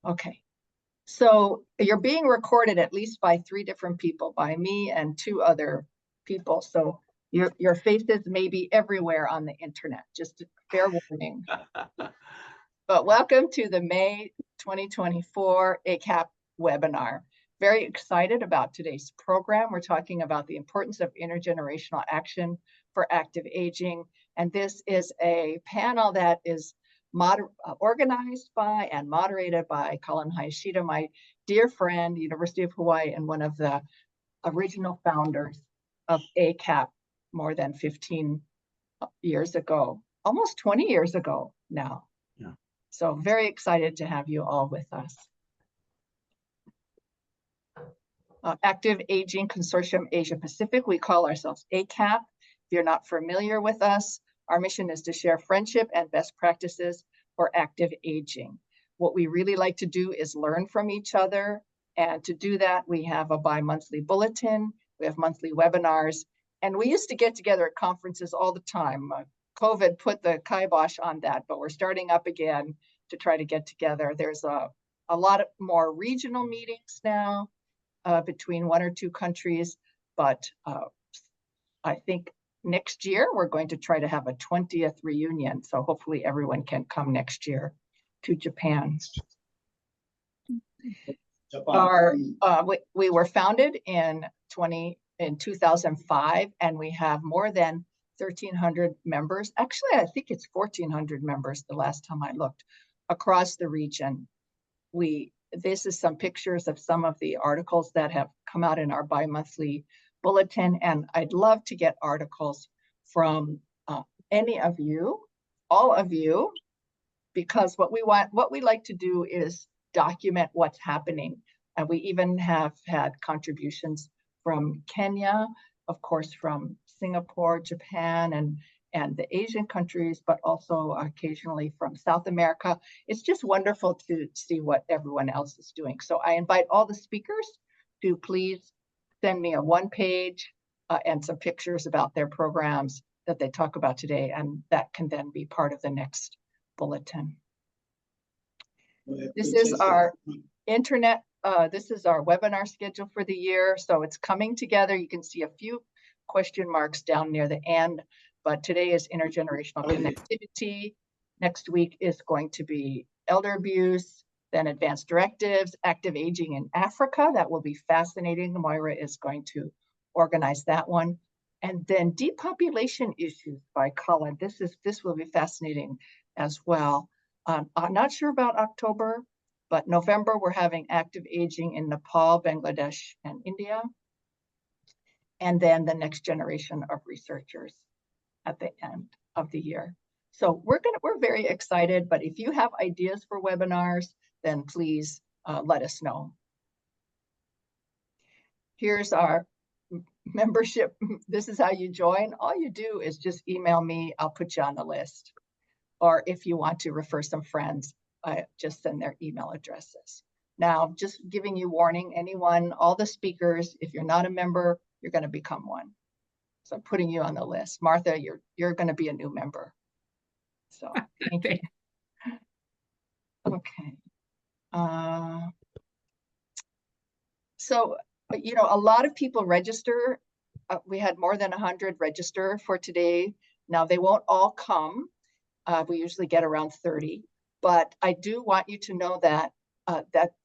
Okay. So you're being recorded at least by 3 different people, by me and 2 other people. So your faces may be everywhere on the internet, just a fair warning. But welcome to the May 2024 ACAP webinar. Very excited about today's program. We're talking about the importance of intergenerational action for active aging. And this is a panel that is organized by and moderated by Colin Hayashida, my dear friend, University of Hawaii, and one of the original founders of ACAP more than 15 years ago, almost 20 years ago now. Yeah. So very excited to have you all with us. Active Aging Consortium Asia Pacific, we call ourselves ACAP. If you're not familiar with us, our mission is to share friendship and best practices for active aging. What we really like to do is learn from each other. And to do that, we have a bi-monthly bulletin, we have monthly webinars, and we used to get together at conferences all the time. COVID put the kibosh on that, but we're starting up again to try to get together. There's a lot more regional meetings now between 1 or 2 countries, but I think next year we're going to try to have a 20th reunion. So hopefully everyone can come next year to Japan. We were founded in 2005, and we have more than 1,300 members. Actually, I think it's 1,400 members the last time I looked across the region. This is some pictures of some of the articles that have come out in our bi-monthly bulletin, and I'd love to get articles from any of you, all of you, because what we like to do is document what's happening. And we even have had contributions from Kenya, of course, from Singapore, Japan, and the Asian countries, but also occasionally from South America. It's just wonderful to see what everyone else is doing. So I invite all the speakers to please send me a 1-page and some pictures about their programs that they talk about today, and that can then be part of the next bulletin. This is our internet, this is our webinar schedule for the year. So it's coming together. You can see a few question marks down near the end, but today is intergenerational connectivity. Next week is going to be elder abuse, then advanced directives, active aging in Africa. That will be fascinating. Moira is going to organize that one. And then depopulation issues by Colin. This will be fascinating as well. I'm not sure about October, but November we're having active aging in Nepal, Bangladesh, and India. And then the next generation of researchers at the end of the year. So we're very excited, but if you have ideas for webinars, then please let us know. Here's our membership. This is how you join. All you do is just email me. I'll put you on the list. Or if you want to refer some friends, just send their email addresses. Now, just giving you warning, all the speakers, if you're not a member, you're going to become one. So I'm putting you on the list. Martha, you're going to be a new member. So thank you. Okay. So, a lot of people register. We had more than 100 register for today. Now, they won't all come. We usually get around 30. But I do want you to know that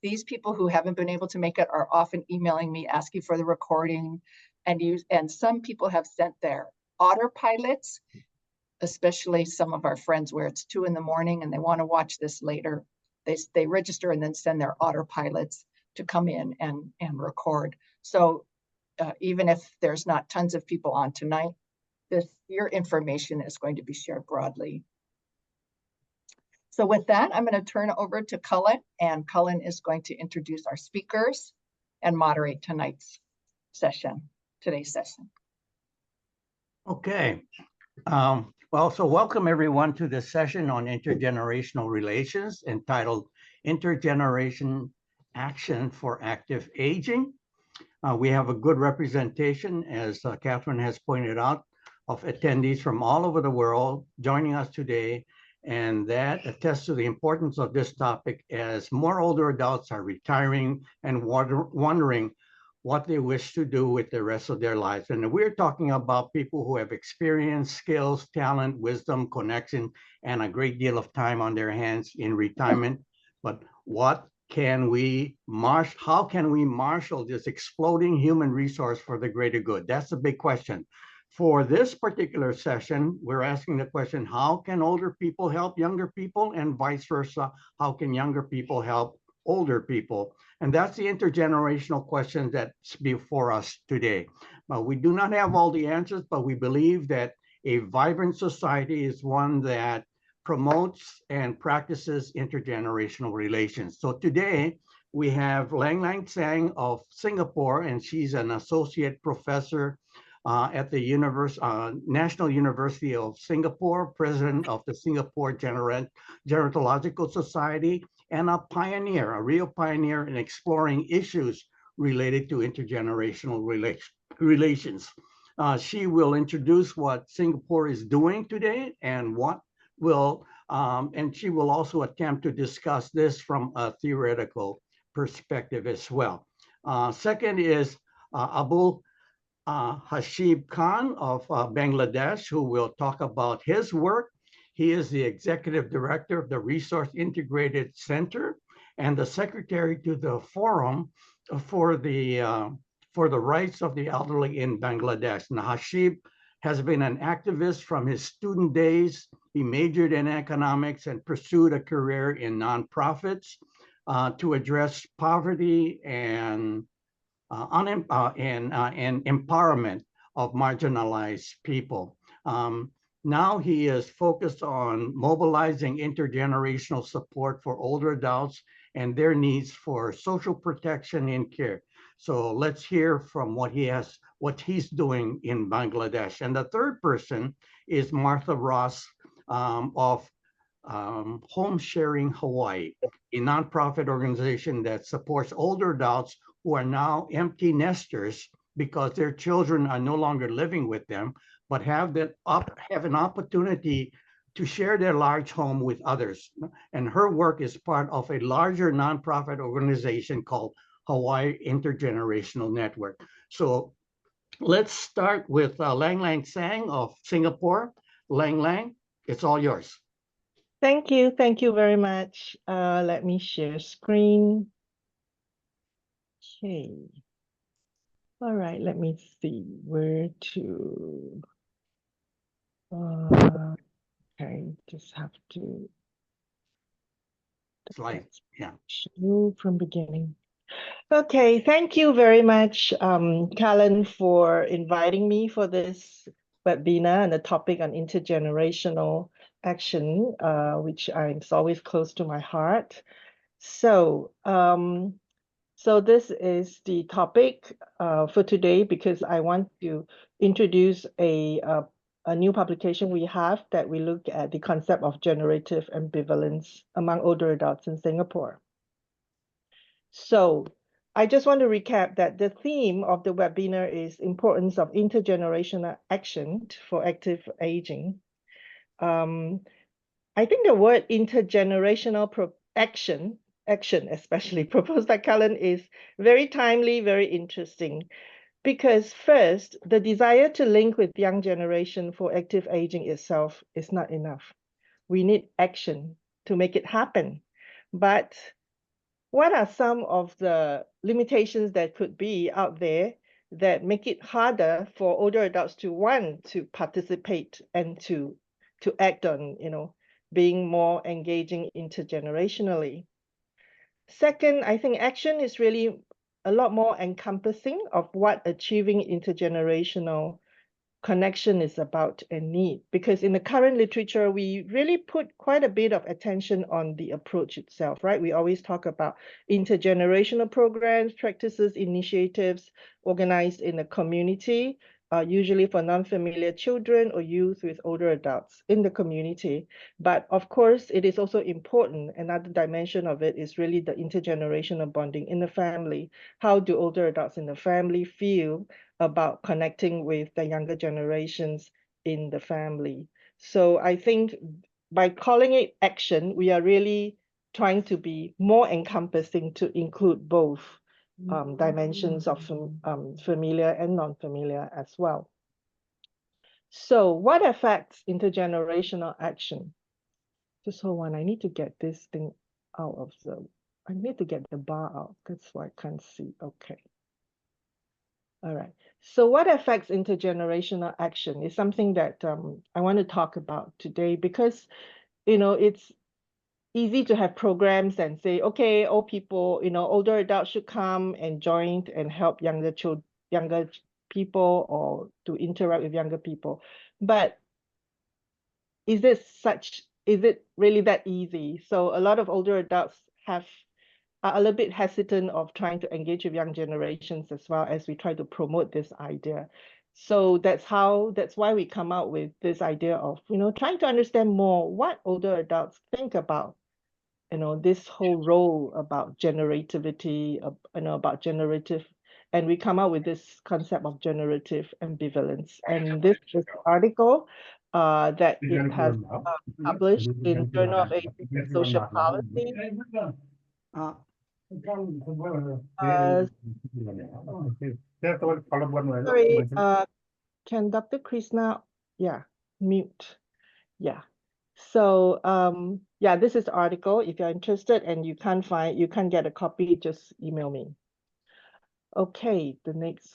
these people who haven't been able to make it are often emailing me asking for the recording, and some people have sent their autopilots, especially some of our friends where it's 2 in the morning and they want to watch this later. They register and then send their autopilots to come in and record. So even if there's not tons of people on tonight, your information is going to be shared broadly. So with that, I'm going to turn it over to Cullen, and Cullen is going to introduce our speakers and moderate today's session. Okay. Well, so welcome everyone to this session on intergenerational relations entitled Intergeneration Action for Active Aging. We have a good representation, as Catherine has pointed out, of attendees from all over the world joining us today. and that attests to the importance of this topic as more older adults are retiring and wondering what they wish to do with the rest of their lives. And we're talking about people who have experience, skills, talent, wisdom, connection, and a great deal of time on their hands in retirement. But how can we marshal this exploding human resource for the greater good? That's the big question. For this particular session, we're asking the question, how can older people help younger people, and vice versa? How can younger people help older people? And that's the intergenerational question that's before us today. We do not have all the answers, but we believe that a vibrant society is one that promotes and practices intergenerational relations. So today, we have Lang Lang Tsang of Singapore, and she's an associate professor at the National University of Singapore, president of the Singapore Gerontological Society, and a pioneer, a real pioneer in exploring issues related to intergenerational relations. She will introduce what Singapore is doing today and and she will also attempt to discuss this from a theoretical perspective as well. Second is Abul Hashib Khan of Bangladesh, who will talk about his work. He is the executive director of the Resource Integrated Center and the secretary to the Forum for the Rights of the Elderly in Bangladesh. Now, Hashib has been an activist from his student days. He majored in economics and pursued a career in nonprofits to address poverty and empowerment of marginalized people. Now he is focused on mobilizing intergenerational support for older adults and their needs for social protection and care. So let's hear from what he's doing in Bangladesh. And the third person is Martha Ross of Home Sharing Hawaii, a nonprofit organization that supports older adults who are now empty nesters because their children are no longer living with them, but have an opportunity to share their large home with others. And her work is part of a larger nonprofit organization called Hawaii Intergenerational Network. So let's start with Lang Lang Tsang of Singapore. Lang Lang, it's all yours. Thank you very much. Let me share screen. Okay. All right, let me see where to. Okay, just have to. Slide, yeah. Show from beginning. Okay, thank you very much, Callan, for inviting me for this webinar and the topic on intergenerational action, which is always close to my heart. So, so this is the topic for today because I want to introduce a new publication we have that we look at the concept of generative ambivalence among older adults in Singapore. So I just want to recap that the theme of the webinar is Importance of Intergenerational Action for Active Aging. I think the word intergenerational action especially proposed by Callan is very timely, very interesting, because first, the desire to link with young generation for active aging itself is not enough. We need action to make it happen. But what are some of the limitations that could be out there that make it harder for older adults to want to participate and to act on, being more engaging intergenerationally? Second, I think action is really a lot more encompassing of what achieving intergenerational connection is about and need, because in the current literature, we really put quite a bit of attention on the approach itself, right? We always talk about intergenerational programs, practices, initiatives organized in a community, usually for non-familiar children or youth with older adults in the community. But of course, it is also important, another dimension of it is really the intergenerational bonding in the family. How do older adults in the family feel about connecting with the younger generations in the family? So I think by calling it action, we are really trying to be more encompassing to include both dimensions of familiar and non-familiar as well. So what affects intergenerational action? Just hold on, I need to get this thing out of I need to get the bar out. That's why I can't see. Okay. All right. So what affects intergenerational action is something that I want to talk about today because, it's easy to have programs and say, okay, old people, older adults should come and join and help younger people or to interact with younger people. But is it really that easy? So a lot of older adults are a little bit hesitant of trying to engage with young generations as well as we try to promote this idea. So that's why we come out with this idea of, trying to understand more what older adults think about, this whole role about generativity, about generative, and we come out with this concept of generative ambivalence. And this is the article that it has published in Journal of Aging and Social Policy. Sorry, can Dr. Krishna, mute? Yeah. So yeah, this is the article. If you're interested and you can't get a copy, just email me. Okay, the next,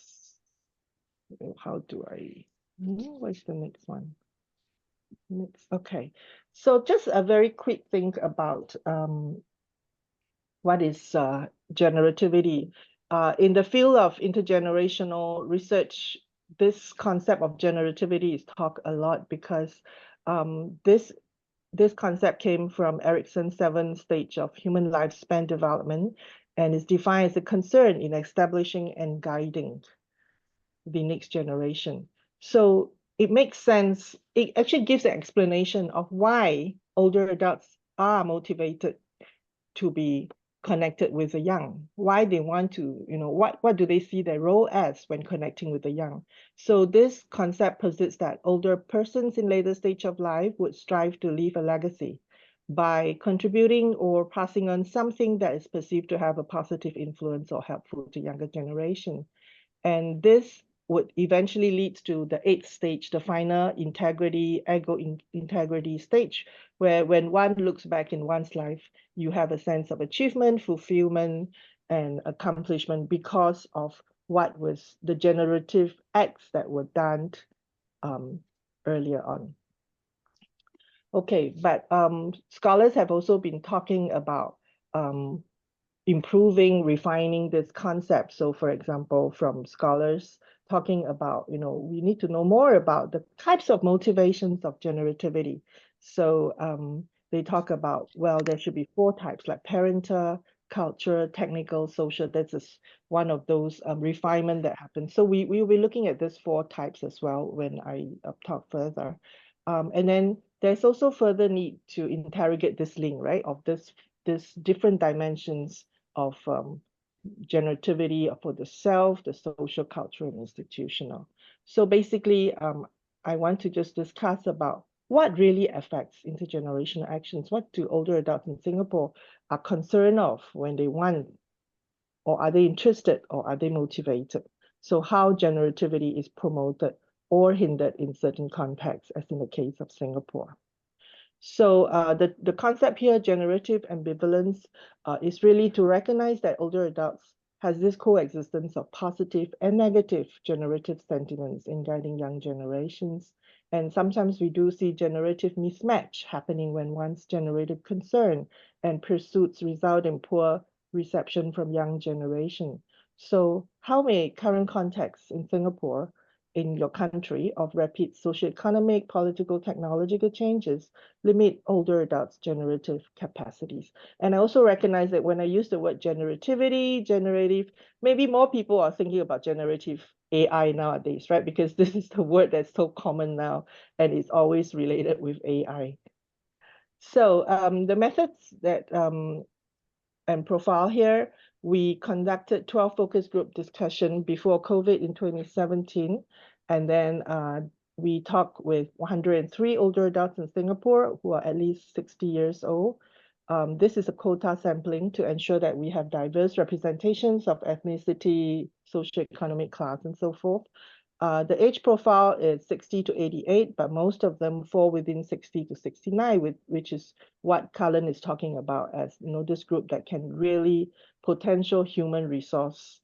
how do I, what's the next one? Okay, so just a very quick thing about what is generativity. In the field of intergenerational research, this concept of generativity is talked a lot because this concept came from Erickson's 7th stage of human lifespan development and is defined as a concern in establishing and guiding the next generation. So it makes sense. It actually gives an explanation of why older adults are motivated to be connected with the young, why they want to, what do they see their role as when connecting with the young. So this concept posits that older persons in later stage of life would strive to leave a legacy by contributing or passing on something that is perceived to have a positive influence or helpful to younger generation. And this would eventually lead to the 8th stage, the final integrity, integrity stage, where when one looks back in one's life, you have a sense of achievement, fulfillment, and accomplishment because of what was the generative acts that were done earlier on. Okay, but scholars have also been talking about improving, refining this concept. So for example, from scholars talking about, we need to know more about the types of motivations of generativity. So they talk about, well, there should be 4 types, like parental, cultural, technical, social. That's just one of those refinement that happens. So we will be looking at these 4 types as well when I talk further. And then there's also further need to interrogate this link, right, of this different dimensions of generativity for the self, the social, cultural, and institutional. So basically, I want to just discuss about what really affects intergenerational actions. What do older adults in Singapore are concerned of when they want, or are they interested, or are they motivated? So how generativity is promoted or hindered in certain contexts, as in the case of Singapore. So the concept here, generative ambivalence, is really to recognize that older adults has this coexistence of positive and negative generative sentiments in guiding young generations. And sometimes we do see generative mismatch happening when one's generative concern and pursuits result in poor reception from young generation. So how may current contexts in Singapore, in your country, of rapid socioeconomic, political, technological changes limit older adults' generative capacities? And I also recognize that when I use the word generativity, generative, maybe more people are thinking about generative AI nowadays, right? Because this is the word that's so common now and it's always related with AI. So the methods that and profile here, we conducted 12 focus group discussion before COVID in 2017. And then we talk with 103 older adults in Singapore who are at least 60 years old. This is a quota sampling to ensure that we have diverse representations of ethnicity, socioeconomic class, and so forth. The age profile is 60 to 88, but most of them fall within 60 to 69, which is what Cullen is talking about as, this group that can really potential human resource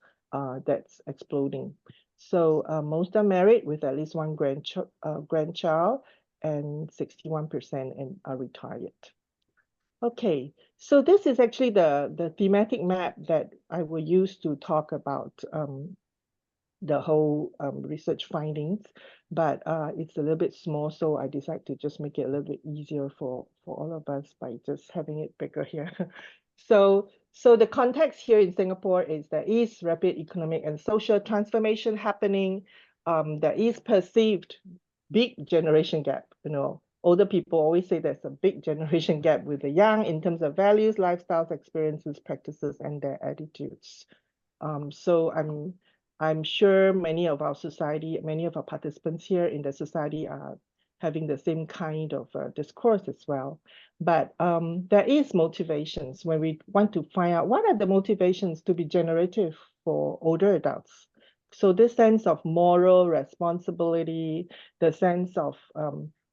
that's exploding. So most are married with at least one grandchild, and 61% are retired. Okay, so this is actually the thematic map that I will use to talk about the whole research findings, but it's a little bit small, so I decided to just make it a little bit easier for all of us by just having it bigger here. So the context here in Singapore is there is rapid economic and social transformation happening. There is perceived big generation gap. Older people always say there's a big generation gap with the young in terms of values, lifestyles, experiences, practices, and their attitudes. So I'm sure many of our participants here in the society are having the same kind of discourse as well. But there is motivations when we want to find out what are the motivations to be generative for older adults. So this sense of moral responsibility, the sense of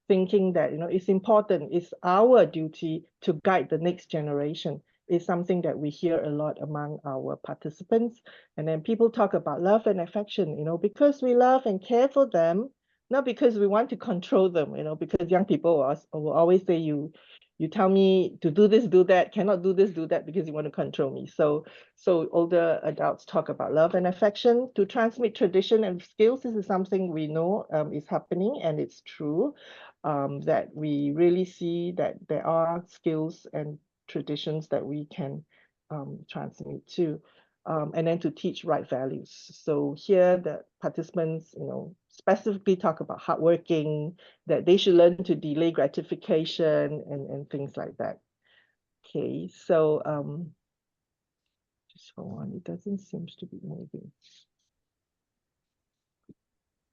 thinking that it's important, it's our duty to guide the next generation, is something that we hear a lot among our participants. And then people talk about love and affection, because we love and care for them, not because we want to control them, because young people will always say, you tell me to do this, do that, cannot do this, do that, because you want to control me. So older adults talk about love and affection to transmit tradition and skills. This is something we know is happening, and it's true that we really see that there are skills and traditions that we can transmit to, and then to teach right values. So here the participants, specifically talk about hardworking, that they should learn to delay gratification and things like that. Okay, so just hold on, it doesn't seem to be moving.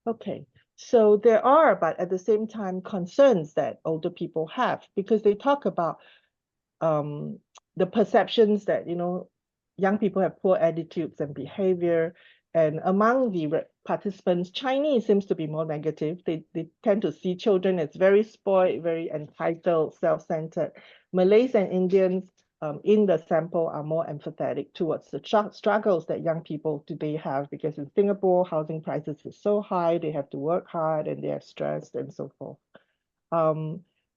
Okay, so there are, but at the same time, concerns that older people have, because they talk about the perceptions that, young people have poor attitudes and behavior. And among the participants, Chinese seems to be more negative. They tend to see children as very spoiled, very entitled, self-centered. Malays and Indians in the sample are more empathetic towards the struggles that young people today have, because in Singapore, housing prices are so high, they have to work hard and they are stressed and so forth.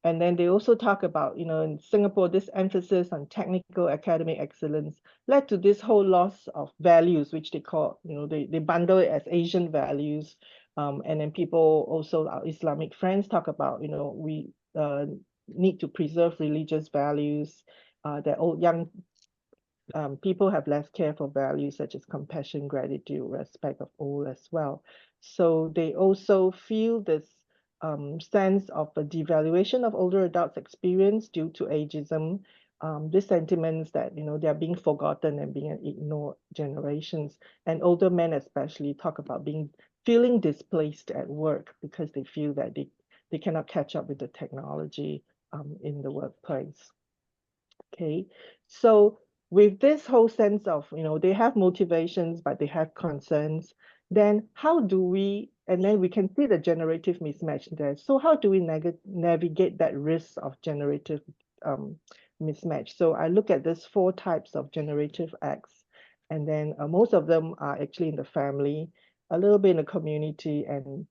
And then they also talk about, in Singapore, this emphasis on technical academic excellence led to this whole loss of values, which they call, they bundle it as Asian values. And then people also, our Islamic friends, talk about, we need to preserve religious values, that young people have less care for values such as compassion, gratitude, respect of all as well. So they also feel this sense of a devaluation of older adults' experience due to ageism. This sentiments that they are being forgotten and being ignored generations, and older men especially talk about feeling displaced at work because they feel that they cannot catch up with the technology in the workplace. Okay, so with this whole sense of, they have motivations, but they have concerns, then how do we, and then we can see the generative mismatch there. So how do we navigate that risk of generative mismatch? So I look at these 4 types of generative acts, and then most of them are actually in the family, a little bit in the community, and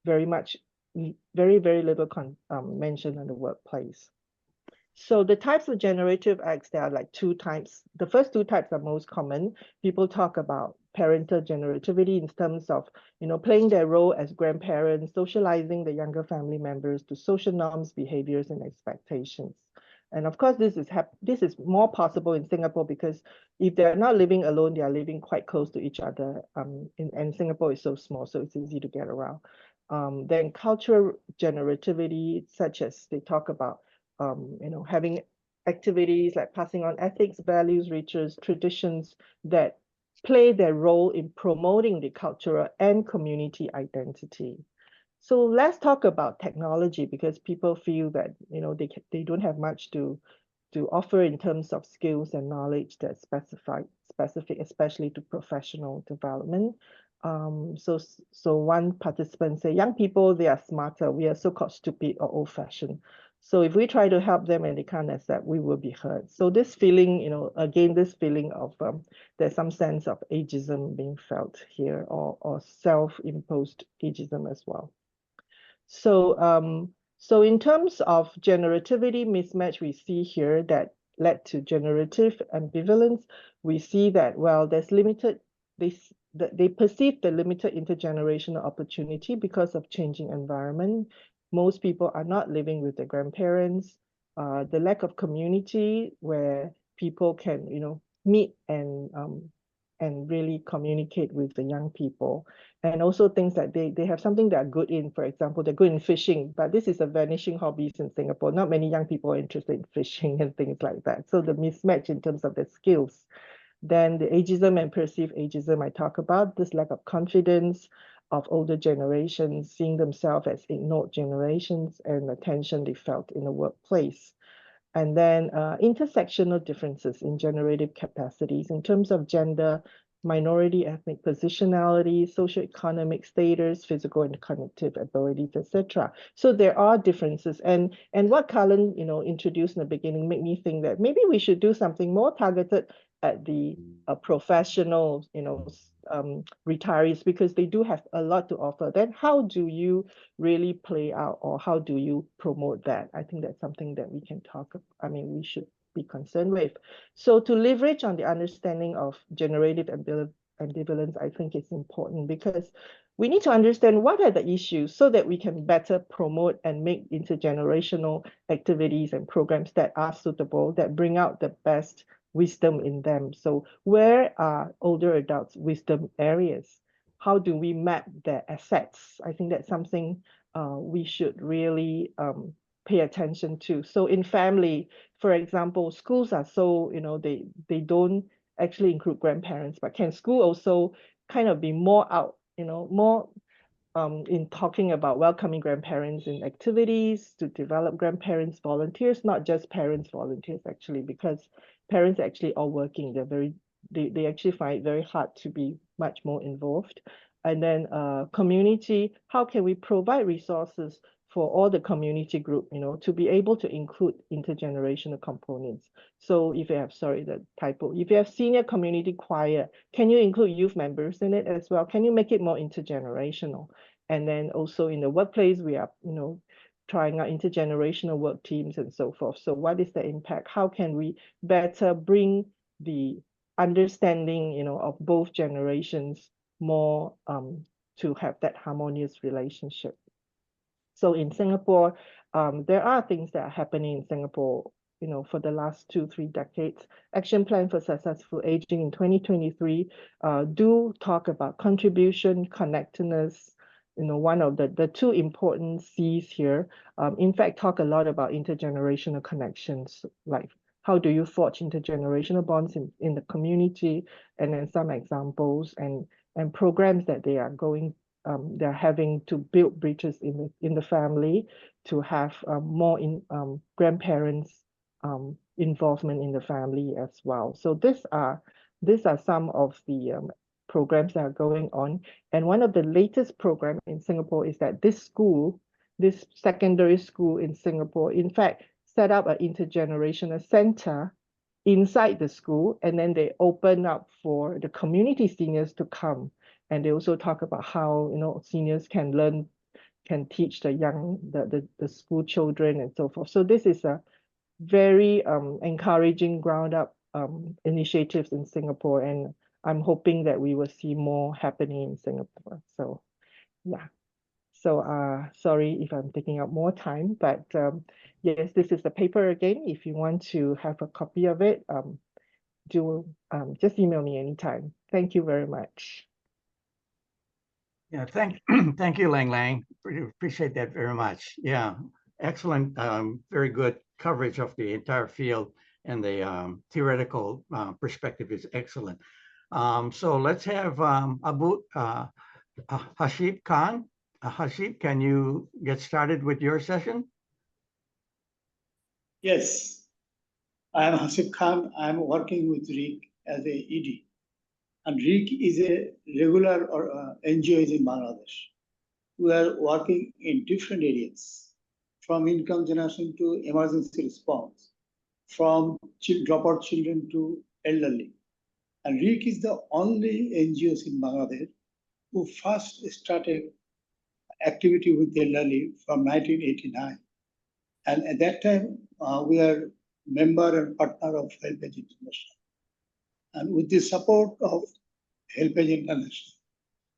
very little mentioned in the workplace. So the types of generative acts, there are like 2 types. The first 2 types are most common. People talk about parental generativity in terms of, playing their role as grandparents, socializing the younger family members to social norms, behaviors, and expectations. And of course, this is more possible in Singapore because if they're not living alone, they are living quite close to each other. And Singapore is so small, so it's easy to get around. Then cultural generativity, such as they talk about, having activities like passing on ethics, values, rituals, traditions that play their role in promoting the cultural and community identity. So let's talk about technology, because people feel that, you know, they don't have much to offer in terms of skills and knowledge that's specific, especially to professional development. So one participant say, young people, they are smarter. We are so-called stupid or old-fashioned. So if we try to help them and they can't accept, we will be hurt. So this feeling, you know, again, this feeling of there's some sense of ageism being felt here, or self-imposed ageism as well. So in terms of generativity mismatch, we see here that led to generative ambivalence. We see that, well, there's limited, they perceive the limited intergenerational opportunity because of changing environment. Most people are not living with their grandparents. The lack of community where people can, you know, meet and really communicate with the young people. And also things that they have something they're good in. For example, they're good in fishing, but this is a vanishing hobby in Singapore. Not many young people are interested in fishing and things like that. So the mismatch in terms of the skills. Then the ageism and perceived ageism I talk about, this lack of confidence of older generations, seeing themselves as ignored generations, and the tension they felt in the workplace. And then intersectional differences in generative capacities in terms of gender, minority ethnic positionality, socioeconomic status, physical and cognitive abilities, etc. So there are differences. And what Cullen, you know, introduced in the beginning made me think that maybe we should do something more targeted at the professional, you know, retirees, because they do have a lot to offer. Then how do you really play out, or how do you promote that? I think that's something that we can talk about. I mean, we should be concerned with. So to leverage on the understanding of generative ambivalence, I think it's important, because we need to understand what are the issues so that we can better promote and make intergenerational activities and programs that are suitable, that bring out the best wisdom in them. So where are older adults' wisdom areas? How do we map their assets? I think that's something we should really pay attention to. So in family, for example, schools are so, you know, they don't actually include grandparents, but can school also kind of be more out, you know, more in talking about welcoming grandparents in activities, to develop grandparents volunteers, not just parents volunteers actually, because parents are actually all working. They actually find it very hard to be much more involved. And then community, how can we provide resources for all the community group, you know, to be able to include intergenerational components? So if you have, sorry, the typo, if you have senior community choir, can you include youth members in it as well? Can you make it more intergenerational? And then also in the workplace, we are, you know, trying out intergenerational work teams and so forth. So what is the impact? How can we better bring the understanding, you know, of both generations more to have that harmonious relationship? So in Singapore, there are things that are happening in Singapore, you know, for the last 2-3 decades. Action Plan for Successful Aging in 2023 do talk about contribution, connectedness, you know, one of the two important C's here. In fact, talk a lot about intergenerational connections, like how do you forge intergenerational bonds in the community, and then some examples and programs that they are going they're having to build bridges in the family, to have more grandparents involvement in the family as well. So these are some of the programs that are going on. And one of the latest programs in Singapore is that this secondary school in Singapore, in fact, set up an intergenerational center inside the school, and then they open up for the community seniors to come. And they also talk about how, you know, seniors can teach the school children and so forth. So this is a very encouraging ground up initiatives in Singapore, and I'm hoping that we will see more happening in Singapore. So yeah. So sorry if I'm taking up more time, but yes, this is the paper again. If you want to have a copy of it, just email me anytime. Thank you very much. Yeah, thank you, Lang Lang. Appreciate that very much. Yeah, excellent, very good coverage of the entire field, and the theoretical perspective is excellent. So let's have Abu Hashib Khan Hashib, can you get started with your session? Yes, I am Hasib Khan. I am working with RIC as a ED. And RIC is a regular NGO in Bangladesh. We are working in different areas, from income generation to emergency response, from dropout children to elderly. And RIC is the only NGOs in Bangladesh who first started activity with elderly from 1989. And at that time, we are member and partner of Helpage International. And with the support of Helpage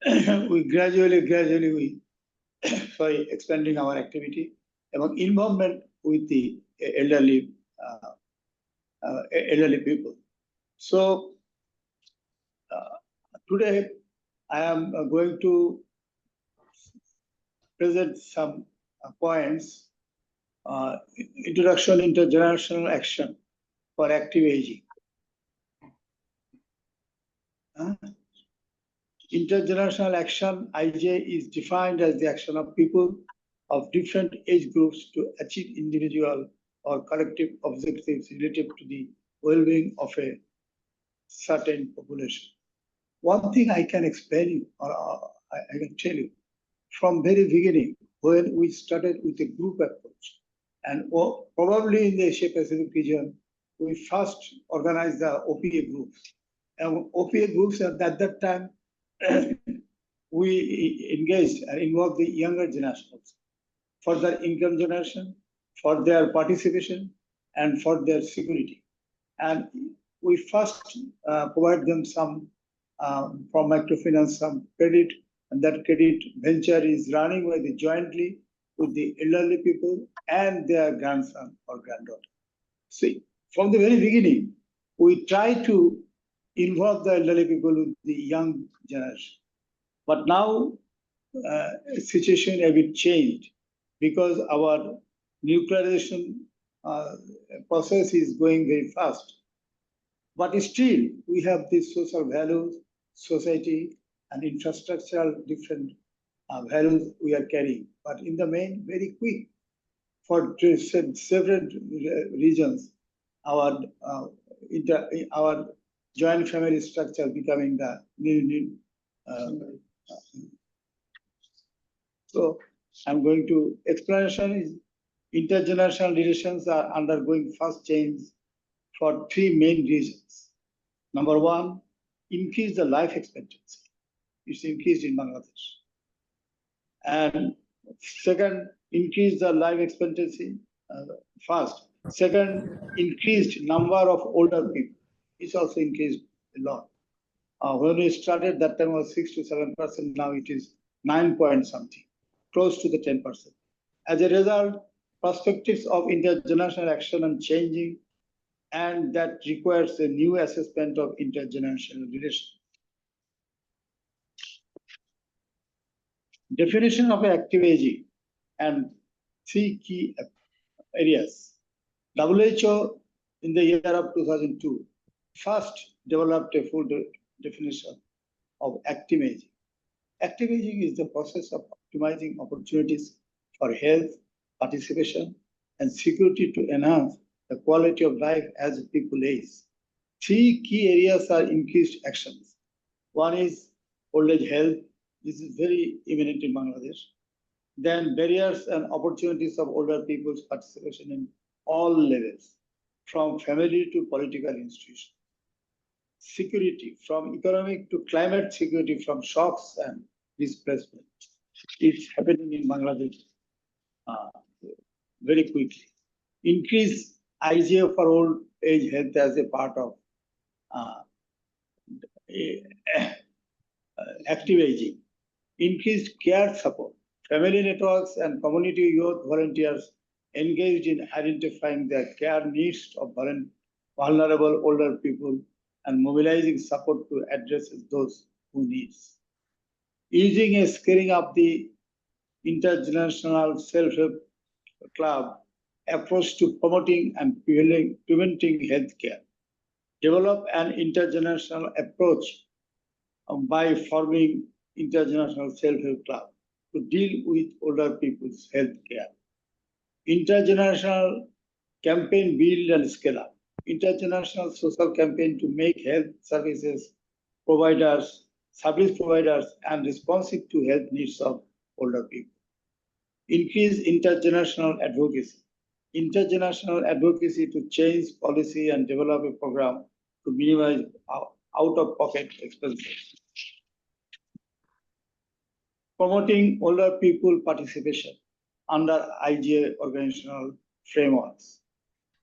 International, we gradually, expanding our activity among involvement with the elderly people. So today, I am going to present some points. Introduction intergenerational action for active aging. Intergenerational action, IJ, is defined as the action of people of different age groups to achieve individual or collective objectives related to the well-being of a certain population. One thing I can explain you, or I can tell you, from very beginning, when we started with a group approach, and probably in the Asia Pacific region, we first organized the OPA groups. And OPA groups at that time, we engaged and involved the younger generations for their income generation, for their participation, and for their security. And we first provide them some, from microfinance, some credit, and that credit venture is running with jointly with the elderly people and their grandson or granddaughter. See, from the very beginning, we try to involve the elderly people with the young generation. But now, situation a bit changed because our nuclearization process is going very fast. But still, we have these social values, society, and infrastructural different values we are carrying. But in the main, very quick, for several regions, our joint family structure becoming the new. So I'm going to explanation is intergenerational relations are undergoing fast change for three main reasons. Number one, increase the life expectancy. It's increased in Bangladesh. And second, increase the life expectancy fast. Second, increased number of older people. It's also increased a lot. When we started, that time was 6 to 7%. Now it is 9 point something, close to the 10%. As a result, perspectives of intergenerational action are changing, and that requires a new assessment of intergenerational relations. Definition of active aging and three key areas. WHO in the year of 2002 first developed a full definition of active aging. Active aging is the process of optimizing opportunities for health, participation, and security to enhance the quality of life as people age. Three key areas are increased actions. One is old age health. This is very imminent in Bangladesh. Then barriers and opportunities of older people's participation in all levels, from family to political institutions. Security, from economic to climate security, from shocks and displacement. It's happening in Bangladesh very quickly. Increase IGA for old age health as a part of active aging. Increased care support. Family networks and community youth volunteers engaged in identifying the care needs of vulnerable older people and mobilizing support to address those who need. Using a scaling up the intergenerational self-help club approach to promoting and preventing healthcare. Develop an intergenerational approach by forming intergenerational self-help club. to deal with older people's health care. Intergenerational campaign build and scale up. Intergenerational social campaign to make health service providers and responsive to health needs of older people. Increase intergenerational advocacy. Intergenerational advocacy to change policy and develop a program to minimize out-of-pocket expenses. Promoting older people participation under IGA organizational frameworks.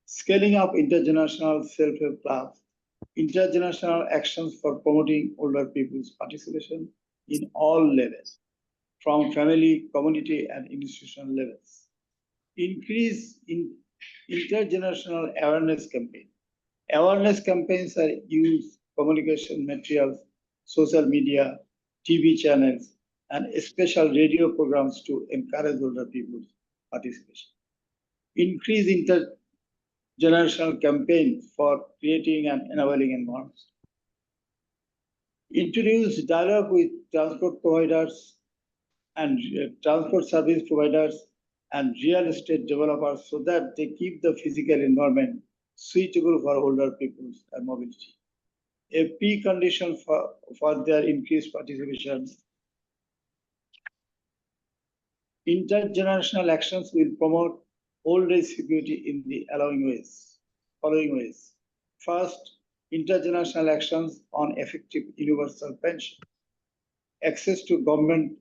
Scaling up intergenerational self-help clubs. Intergenerational actions for promoting older people's participation in all levels, from family, community, and institutional levels. Increase in intergenerational awareness campaign. Awareness campaigns are used communication materials, social media, TV channels, and special radio programs to encourage older people's participation. Increase intergenerational campaign for creating an enabling environment. Introduce dialogue with transport providers and transport service providers and real estate developers so that they keep the physical environment suitable for older people's mobility. A precondition for their increased participation. Intergenerational actions will promote old age security in the following ways. First, intergenerational actions on effective universal pension, access to government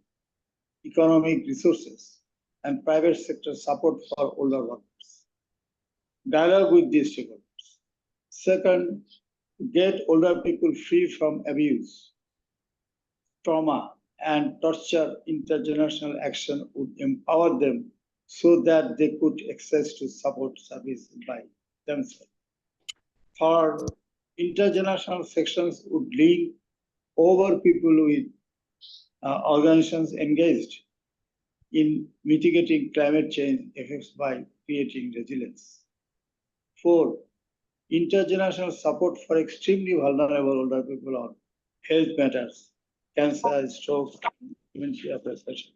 economic resources, and private sector support for older workers. Dialogue with these stakeholders. Second, get older people free from abuse, trauma, and torture. Intergenerational action would empower them so that they could access to support service by themselves. Third, intergenerational sections would link over people with organizations engaged in mitigating climate change effects by creating resilience. Fourth, intergenerational support for extremely vulnerable older people on health matters, cancer, stroke, dementia patients.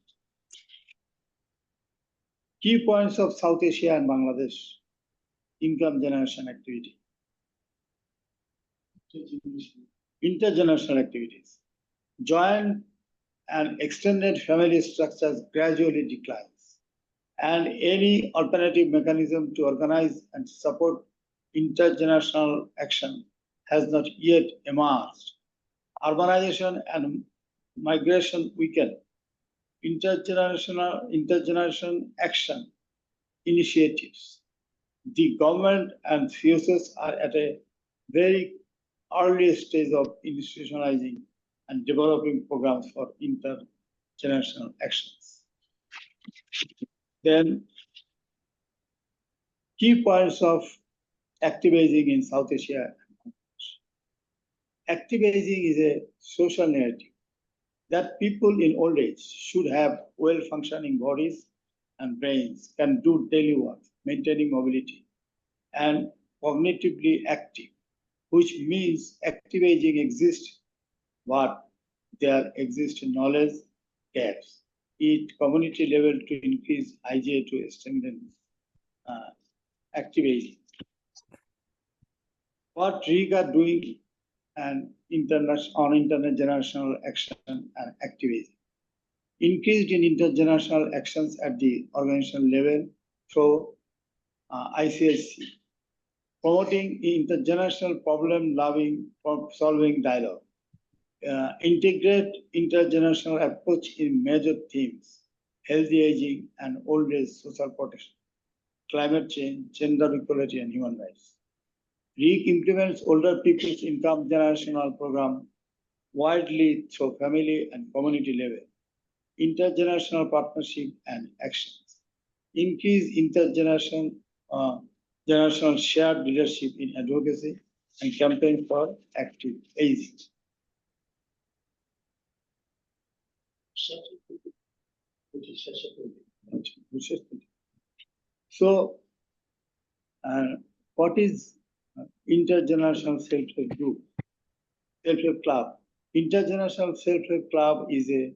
Key points of South Asia and Bangladesh income generation activity. Intergenerational activities. Joint and extended family structures gradually declines, and any alternative mechanism to organize and support intergenerational action has not yet emerged. Urbanization and migration weaken. Intergeneration action initiatives. The government and CSOs are at a very early stage of institutionalizing and developing programs for intergenerational actions. Then, key points of active aging in South Asia. Active aging is a social narrative that people in old age should have well-functioning bodies and brains, can do daily work, maintaining mobility, and cognitively active, which means active aging exists, but there exist knowledge gaps at community level to increase IGA to strengthen active aging. What RIG are doing and on intergenerational action and active aging. Increased in intergenerational actions at the organizational level through ICSC. Promoting intergenerational problem-solving dialogue. Integrate intergenerational approach in major themes, healthy aging and old age social protection, climate change, gender equality, and human rights. RIG implements older people's income generational program widely through family and community level, intergenerational partnership and actions. Increase intergenerational generational shared leadership in advocacy and campaign for active aging. So, what is intergenerational self-help group? Self-help club. Intergenerational self-help club is a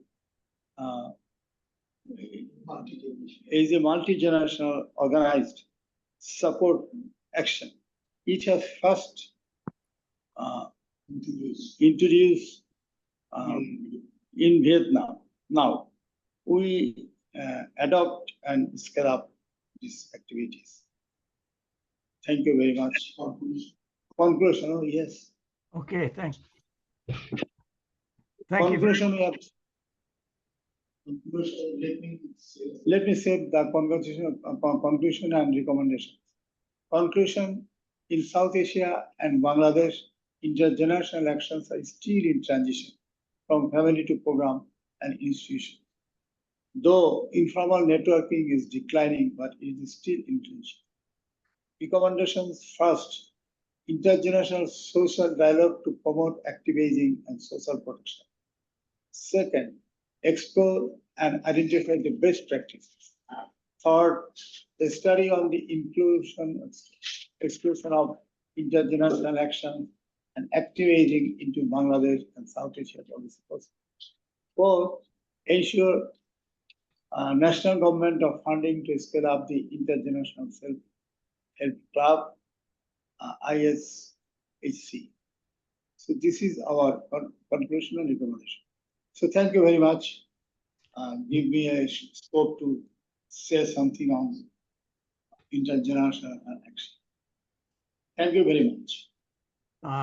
is a multi-generational organized support action. It has first introduced in Vietnam. Now we adopt and scale up these activities. Thank you very much. Conclusion, oh yes. Okay, thank you. Conclusion, we have. Let me say the conclusion and recommendations. Conclusion: in South Asia and Bangladesh, intergenerational actions are still in transition from family to program and institution. Though informal networking is declining, but it is still in transition. Recommendations: first, intergenerational social dialogue to promote active aging and social protection. Second, explore and identify the best practices. Third, the study on the exclusion of intergenerational action and active aging into Bangladesh and South Asia policy. Fourth, ensure national government of funding to scale up the intergenerational self-help club, ISHC. So this is our conclusion and recommendation. So thank you very much. Give me a scope to say something on intergenerational action. Thank you very much.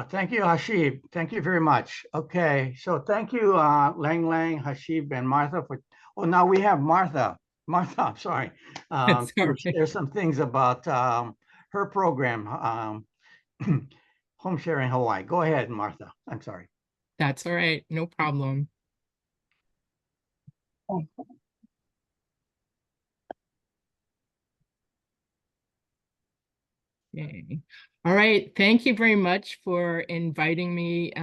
Thank you, Hashib. Thank you very much. Okay, so thank you, Lang, Hashib, and Martha for. Oh, now we have Martha. Martha, I'm sorry. There's some things about her program, Home Sharing Hawaii. Go ahead, Martha. I'm sorry. That's all right. No problem. Okay. All right. Thank you very much for inviting me.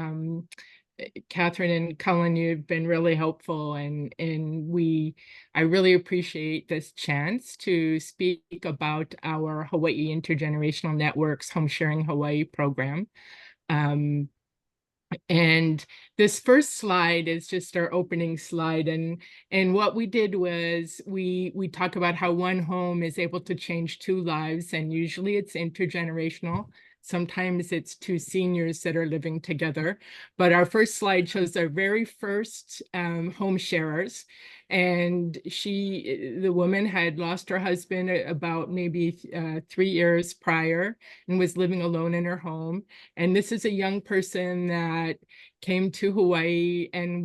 Catherine and Cullen, you've been really helpful, and I really appreciate this chance to speak about our Hawaii Intergenerational Network's Home Sharing Hawaii program. And this first slide is just our opening slide, and what we did was we talk about how one home is able to change two lives, and usually it's intergenerational. Sometimes it's two seniors that are living together. But our first slide shows our very first home sharers. And the woman had lost her husband about maybe 3 years prior and was living alone in her home. And this is a young person that came to Hawaii and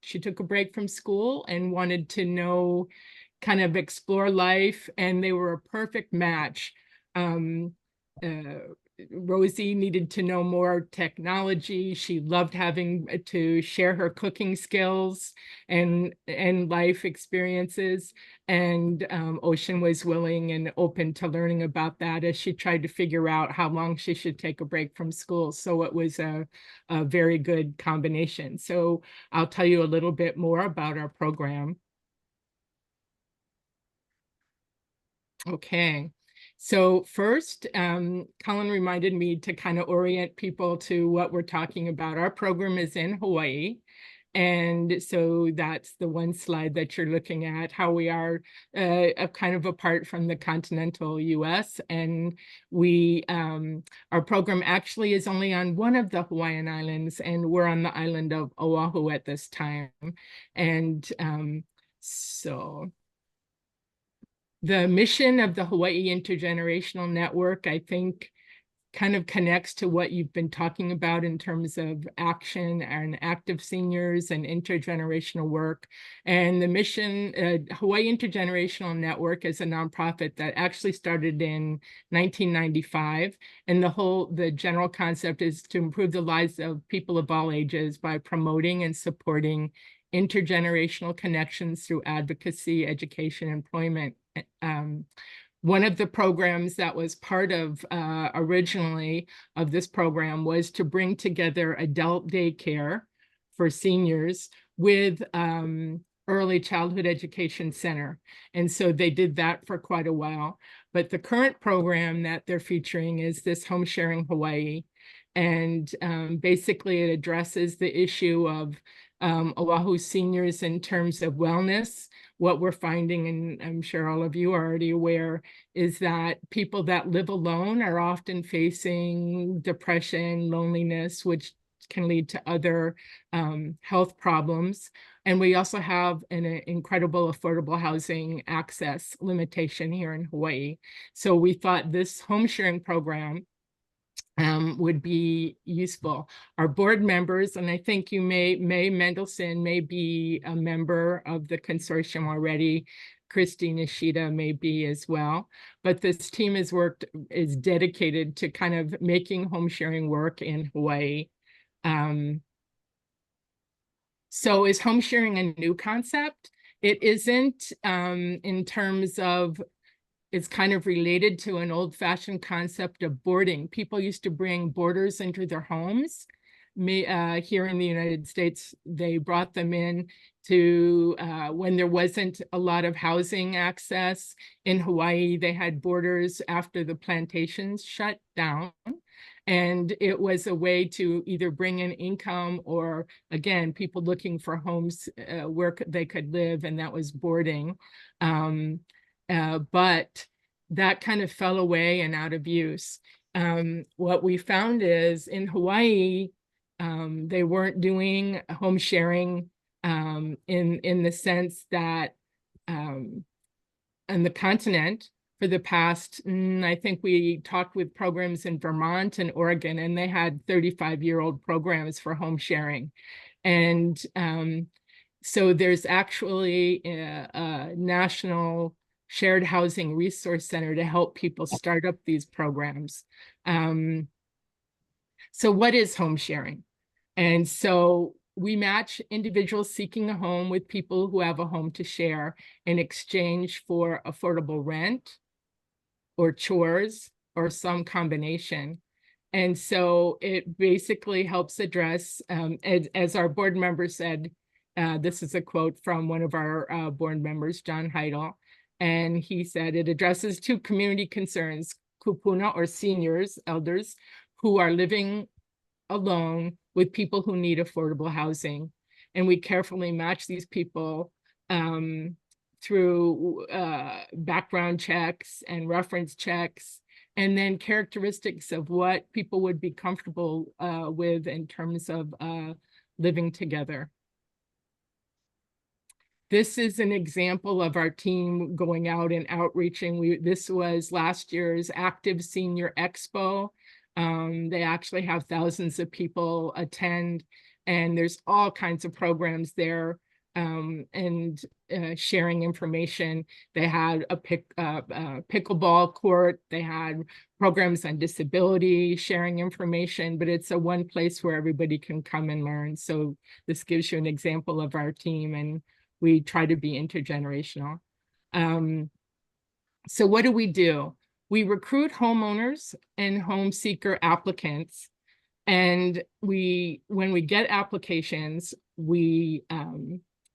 she took a break from school and wanted to kind of explore life. And they were a perfect match. Rosie needed to know more technology. She loved having to share her cooking skills and life experiences. And Ocean was willing and open to learning about that as she tried to figure out how long she should take a break from school. So it was a very good combination. So I'll tell you a little bit more about our program. Okay. So first, Colin reminded me to kind of orient people to what we're talking about. Our program is in Hawaii. And so that's the one slide that you're looking at, how we are kind of apart from the continental US. And our program actually is only on one of the Hawaiian islands, and we're on the island of Oahu at this time. And so the mission of the Hawaii Intergenerational Network, I think, kind of connects to what you've been talking about in terms of action and active seniors and intergenerational work. And the mission, Hawaii Intergenerational Network, is a nonprofit that actually started in 1995. And the general concept is to improve the lives of people of all ages by promoting and supporting intergenerational connections through advocacy, education, employment. One of the programs that was part of originally of this program was to bring together adult daycare for seniors with early childhood education center. And so they did that for quite a while. But the current program that they're featuring is this Home Sharing Hawaii. And basically it addresses the issue of Oahu seniors in terms of wellness. What we're finding, and I'm sure all of you are already aware, is that people that live alone are often facing depression, loneliness, which can lead to other health problems. And we also have an incredible affordable housing access limitation here in Hawaii. So we thought this home sharing program would be useful. Our board members, and I think you May Mendelson may be a member of the consortium already. Christy Nishida may be as well, but this team is dedicated to kind of making home sharing work in Hawaii. So is home sharing a new concept? It isn't in terms of, it's kind of related to an old-fashioned concept of boarding. People used to bring boarders into their homes. Here in the United States, they brought them in to, when there wasn't a lot of housing access. In Hawaii, they had boarders after the plantations shut down. And it was a way to either bring in income or, again, people looking for homes where they could live, and that was boarding. But that kind of fell away and out of use. What we found is in Hawaii, they weren't doing home sharing in the sense that on the continent for the past, I think we talked with programs in Vermont and Oregon, and they had 35-year-old programs for home sharing. And so there's actually a national shared housing resource center to help people start up these programs. So what is home sharing? And so we match individuals seeking a home with people who have a home to share in exchange for affordable rent or chores or some combination. And so it basically helps address, as our board member said, this is a quote from one of our board members, John Heidel, and he said, it addresses two community concerns, kupuna or seniors, elders, who are living alone with people who need affordable housing. And we carefully match these people through background checks and reference checks, and then characteristics of what people would be comfortable with in terms of living together. This is an example of our team going out and outreaching. This was last year's Active Senior Expo. They actually have thousands of people attend, and there's all kinds of programs there and sharing information. They had a pickleball court. They had programs on disability, sharing information, but it's a one place where everybody can come and learn. So this gives you an example of our team, and we try to be intergenerational. So what do? We recruit homeowners and home seeker applicants. And when we get applications, we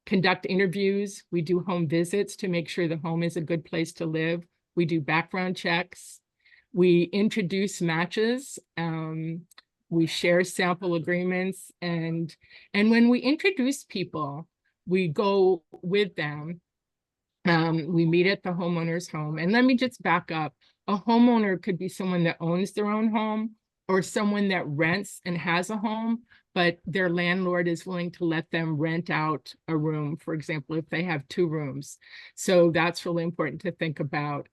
conduct interviews. We do home visits to make sure the home is a good place to live. We do background checks. We introduce matches. We share sample agreements. And when we introduce people, we go with them. We meet at the homeowner's home. And let me just back up. A homeowner could be someone that owns their own home or someone that rents and has a home, but their landlord is willing to let them rent out a room, for example, if they have 2 rooms. So that's really important to think about.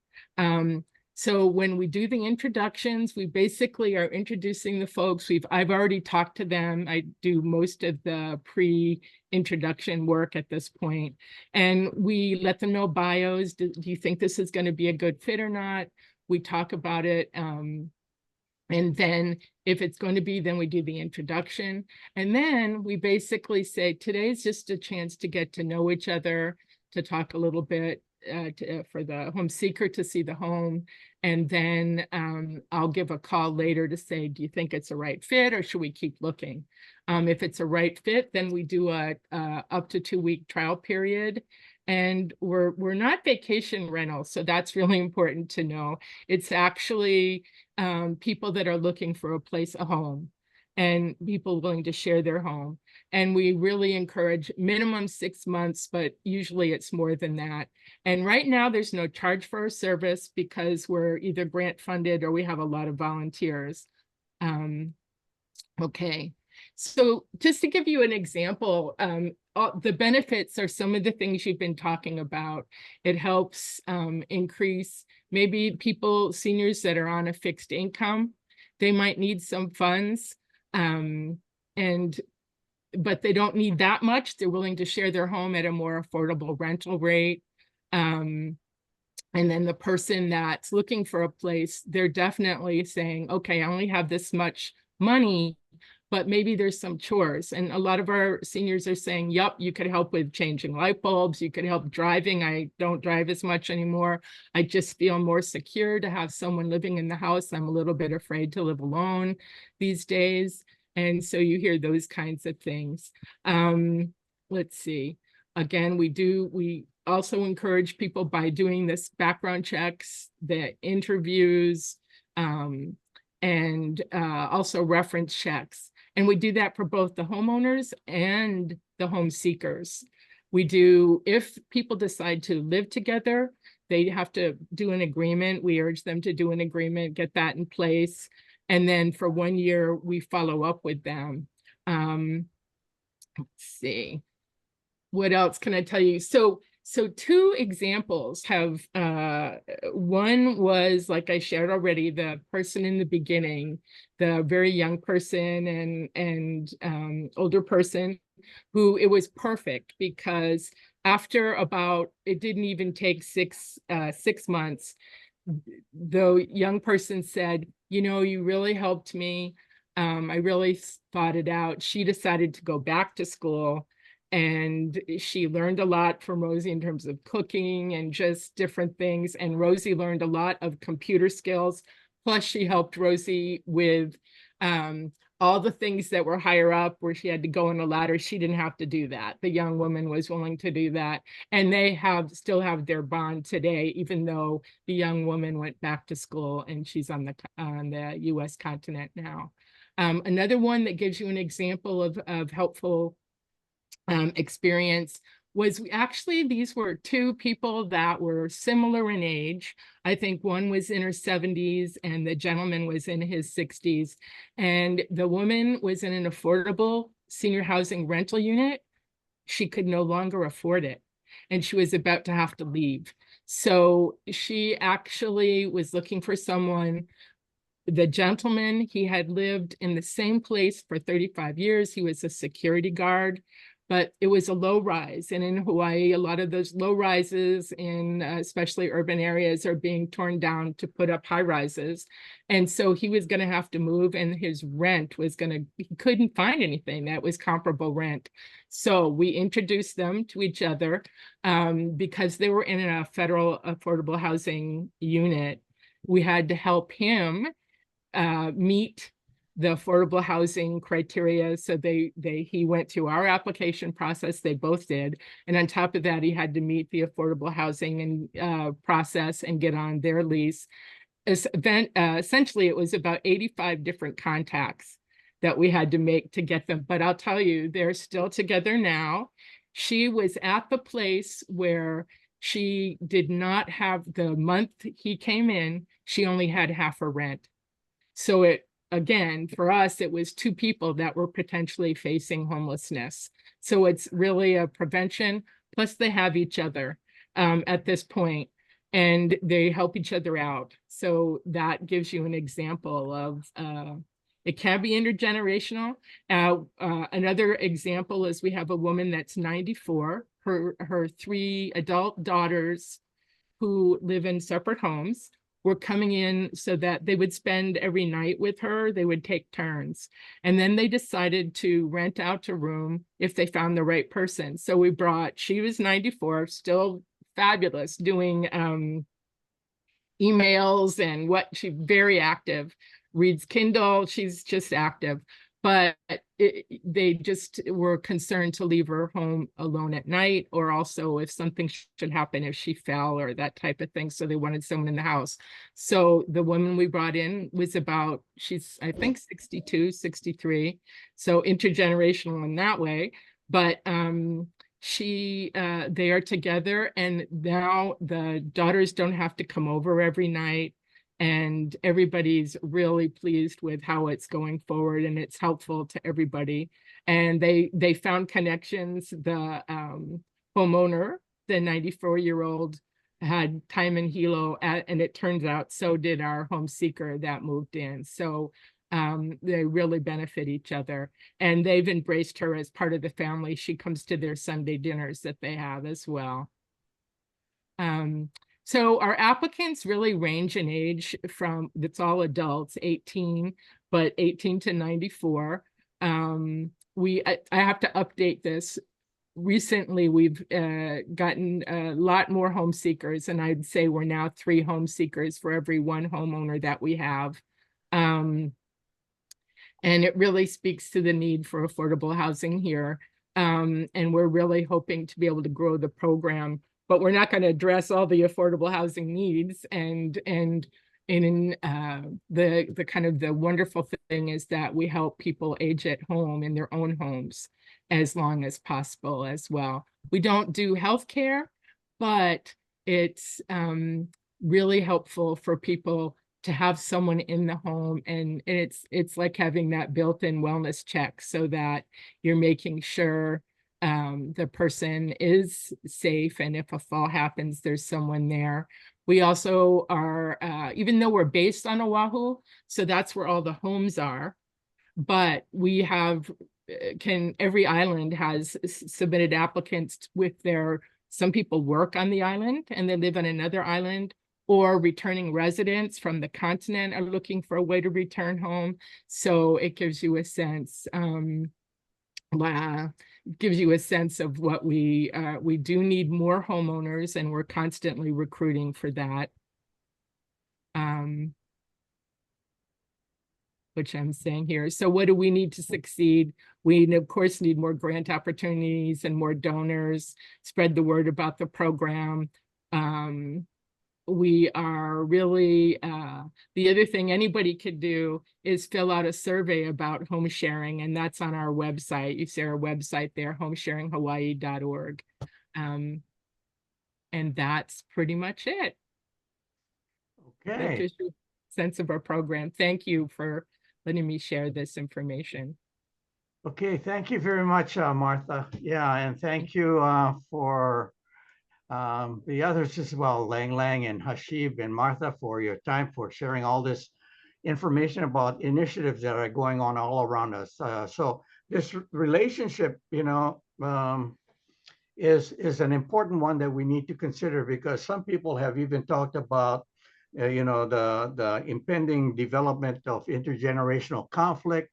So when we do the introductions, we basically are introducing the folks. I've already talked to them. I do most of the pre-introduction work at this point. And we let them know bios. Do you think this is going to be a good fit or not? We talk about it. And then if it's going to be, then we do the introduction. And then we basically say, today's just a chance to get to know each other, to talk a little bit, for the home seeker to see the home. And then I'll give a call later to say, do you think it's a right fit or should we keep looking? If it's a right fit, then we do a up to 2-week trial period. And we're not vacation rentals, so that's really important to know. It's actually people that are looking for a home. and people willing to share their home. And we really encourage minimum 6 months, but usually it's more than that. And right now there's no charge for our service because we're either grant funded or we have a lot of volunteers. Okay, so just to give you an example, the benefits are some of the things you've been talking about. It helps increase maybe seniors that are on a fixed income, they might need some funds, but they don't need that much. They're willing to share their home at a more affordable rental rate. And then the person that's looking for a place, they're definitely saying, okay, I only have this much money, but maybe there's some chores. And a lot of our seniors are saying, yep, you could help with changing light bulbs. You could help driving. I don't drive as much anymore. I just feel more secure to have someone living in the house. I'm a little bit afraid to live alone these days. And so you hear those kinds of things. Let's see. Again, we also encourage people by doing this background checks, the interviews, and also reference checks. And we do that for both the homeowners and the home seekers. We do, if people decide to live together, they have to do an agreement. We urge them to do an agreement, get that in place. And then for 1 year, we follow up with them. Let's see. What else can I tell you? So 2 examples have, one was, like I shared already, the person in the beginning, the very young person and older person who it was perfect because after it didn't even take 6 months, the young person said, you know, you really helped me. I really thought it out. She decided to go back to school. And she learned a lot from Rosie in terms of cooking and just different things. And Rosie learned a lot of computer skills. Plus, she helped Rosie with all the things that were higher up where she had to go on a ladder. She didn't have to do that. The young woman was willing to do that. And they still have their bond today, even though the young woman went back to school and she's on the US continent now. Another one that gives you an example of helpful experience was these were 2 people that were similar in age. I think one was in her 70s and the gentleman was in his 60s. And the woman was in an affordable senior housing rental unit. She could no longer afford it. And she was about to have to leave. So she actually was looking for someone. The gentleman, he had lived in the same place for 35 years. He was a security guard. But it was a low rise. And in Hawaii, a lot of those low rises in especially urban areas are being torn down to put up high rises. And so he was going to have to move and his rent was he couldn't find anything that was comparable rent. So we introduced them to each other because they were in a federal affordable housing unit. We had to help him meet the affordable housing criteria. So he went through our application process, they both did. And on top of that, he had to meet the affordable housing and process and get on their lease. Essentially, it was about 85 different contacts that we had to make to get them. But I'll tell you, they're still together now. She was at the place where she did not have the month he came in, she only had half her rent. So again, for us, it was 2 people that were potentially facing homelessness. So it's really a prevention, plus they have each other at this point, and they help each other out. So that gives you an example of, it can be intergenerational. Another example is we have a woman that's 94, her 3 adult daughters who live in separate homes were coming in so that they would spend every night with her. They would take turns. And then they decided to rent out a room if they found the right person. So she was 94, still fabulous, doing emails and she's very active, reads Kindle, she's just active. But they just were concerned to leave her home alone at night, or also if something should happen, if she fell or that type of thing. So they wanted someone in the house. So the woman we brought in was about, she's, I think, 62, 63. So intergenerational in that way. But they are together, and now the daughters don't have to come over every night. And everybody's really pleased with how it's going forward, and it's helpful to everybody. And they found connections. The homeowner, the 94-year-old, had time in Hilo, and it turns out so did our home seeker that moved in. So they really benefit each other, and they've embraced her as part of the family. She comes to their Sunday dinners that they have as well. So our applicants really range in age from, it's all adults, 18, but 18 to 94. I have to update this. Recently, we've gotten a lot more home seekers, and I'd say we're now 3 home seekers for every 1 homeowner that we have. And it really speaks to the need for affordable housing here. And we're really hoping to be able to grow the program, but we're not going to address all the affordable housing needs. And the kind of the wonderful thing is that we help people age at home in their own homes as long as possible as well. We don't do healthcare, but it's really helpful for people to have someone in the home, and it's like having that built-in wellness check, so that you're making sure the person is safe, and if a fall happens, there's someone there. We also are, even though we're based on Oahu, so that's where all the homes are, but we have, every island has submitted applicants with some people work on the island and they live on another island, or returning residents from the continent are looking for a way to return home. So it gives you a sense, of what we do need more homeowners, and we're constantly recruiting for that. Which I'm saying here. So what do we need to succeed? We, of course, need more grant opportunities and more donors, spread the word about the program. We are really, the other thing anybody could do is fill out a survey about home sharing, and that's on our website. You see our website there, homesharinghawaii.org. And that's pretty much it. Okay. That gives you a sense of our program. Thank you for letting me share this information. Okay, thank you very much, Martha. Yeah, and thank you for the others as well, Lang Lang and Hashib and Martha, for your time, for sharing all this information about initiatives that are going on all around us. So this relationship, is an important one that we need to consider, because some people have even talked about, the impending development of intergenerational conflict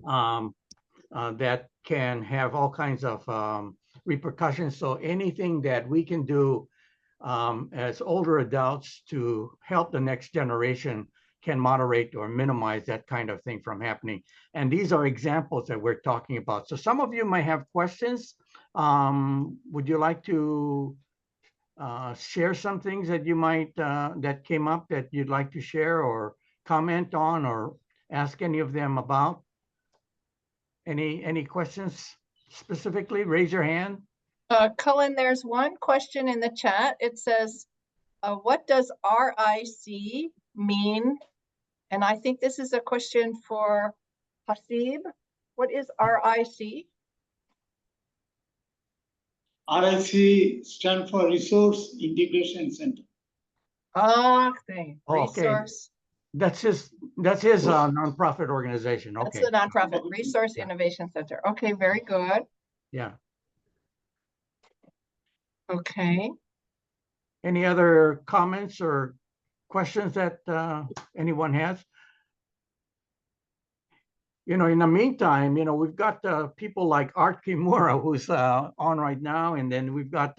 that can have all kinds of repercussions. So anything that we can do as older adults to help the next generation can moderate or minimize that kind of thing from happening. And these are examples that we're talking about. So some of you might have questions. Would you like to share some things that you might, that came up that you'd like to share or comment on, or ask any of them about? Any questions specifically? Raise your hand. Cullen, there's one question in the chat. It says, what does RIC mean? And I think this is a question for Hasib. What is RIC? RIC stands for Resource Integration Center. Okay, Okay. resource. That's his nonprofit organization. Okay. That's the nonprofit Resource Innovation Center. Okay, very good. Yeah. Okay. Any other comments or questions that anyone has? In the meantime, we've got people like Art Kimura, who's on right now, and then we've got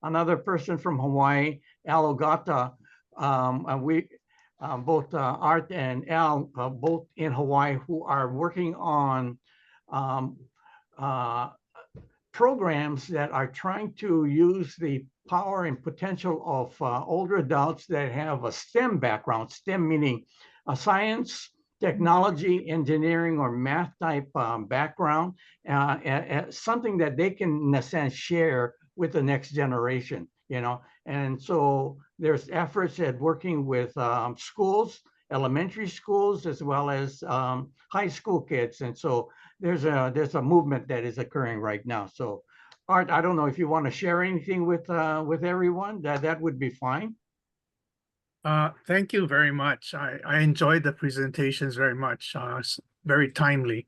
another person from Hawaii, Al Ogata. We both Art and Al, both in Hawaii, who are working on um, programs that are trying to use the power and potential of older adults that have a STEM background, STEM meaning science, technology, engineering, or math type background, something that they can, in a sense, share with the next generation, And so there's efforts at working with schools, elementary schools, as well as high school kids. And so there's a movement that is occurring right now. So Art, I don't know if you want to share anything with everyone, that would be fine. Thank you very much. I enjoyed the presentations very much. Very timely.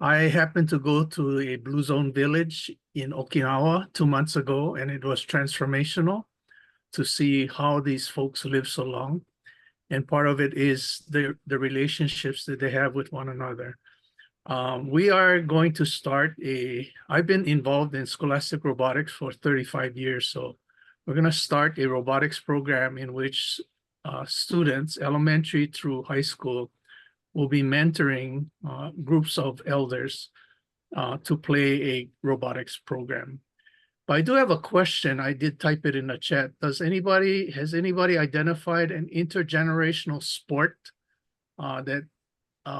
I happened to go to a Blue Zone village in Okinawa 2 months ago, and it was transformational to see how these folks live so long. And part of it is the relationships that they have with one another. We are going to start I've been involved in scholastic robotics for 35 years. So we're going to start a robotics program in which students, elementary through high school, will be mentoring groups of elders to play a robotics program. But I do have a question. I did type it in the chat. Has anybody identified an intergenerational sport that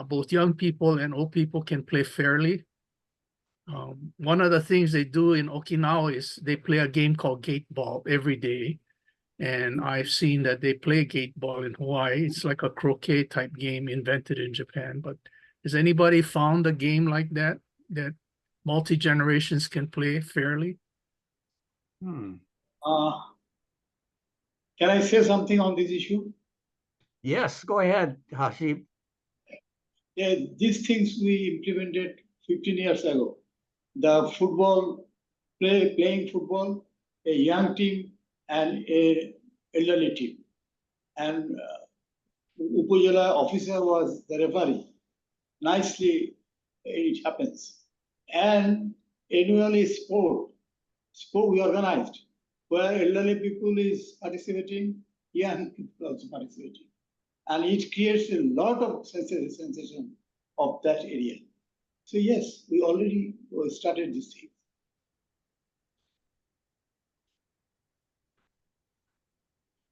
both young people and old people can play fairly? One of the things they do in Okinawa is they play a game called gate ball every day. And I've seen that they play gate ball in Hawaii. It's like a croquet type game invented in Japan. But has anybody found a game like that multi-generations can play fairly? Can I say something on this issue? Yes, go ahead, Hashi. Yeah, these things we implemented 15 years ago. The playing football, a young team and a elderly team. And Upajala officer was the referee. Nicely, it happens. And annually sport we organized, where elderly people is participating, young people also participating. And it creates a lot of sensation of that area. So yes, we already started this thing.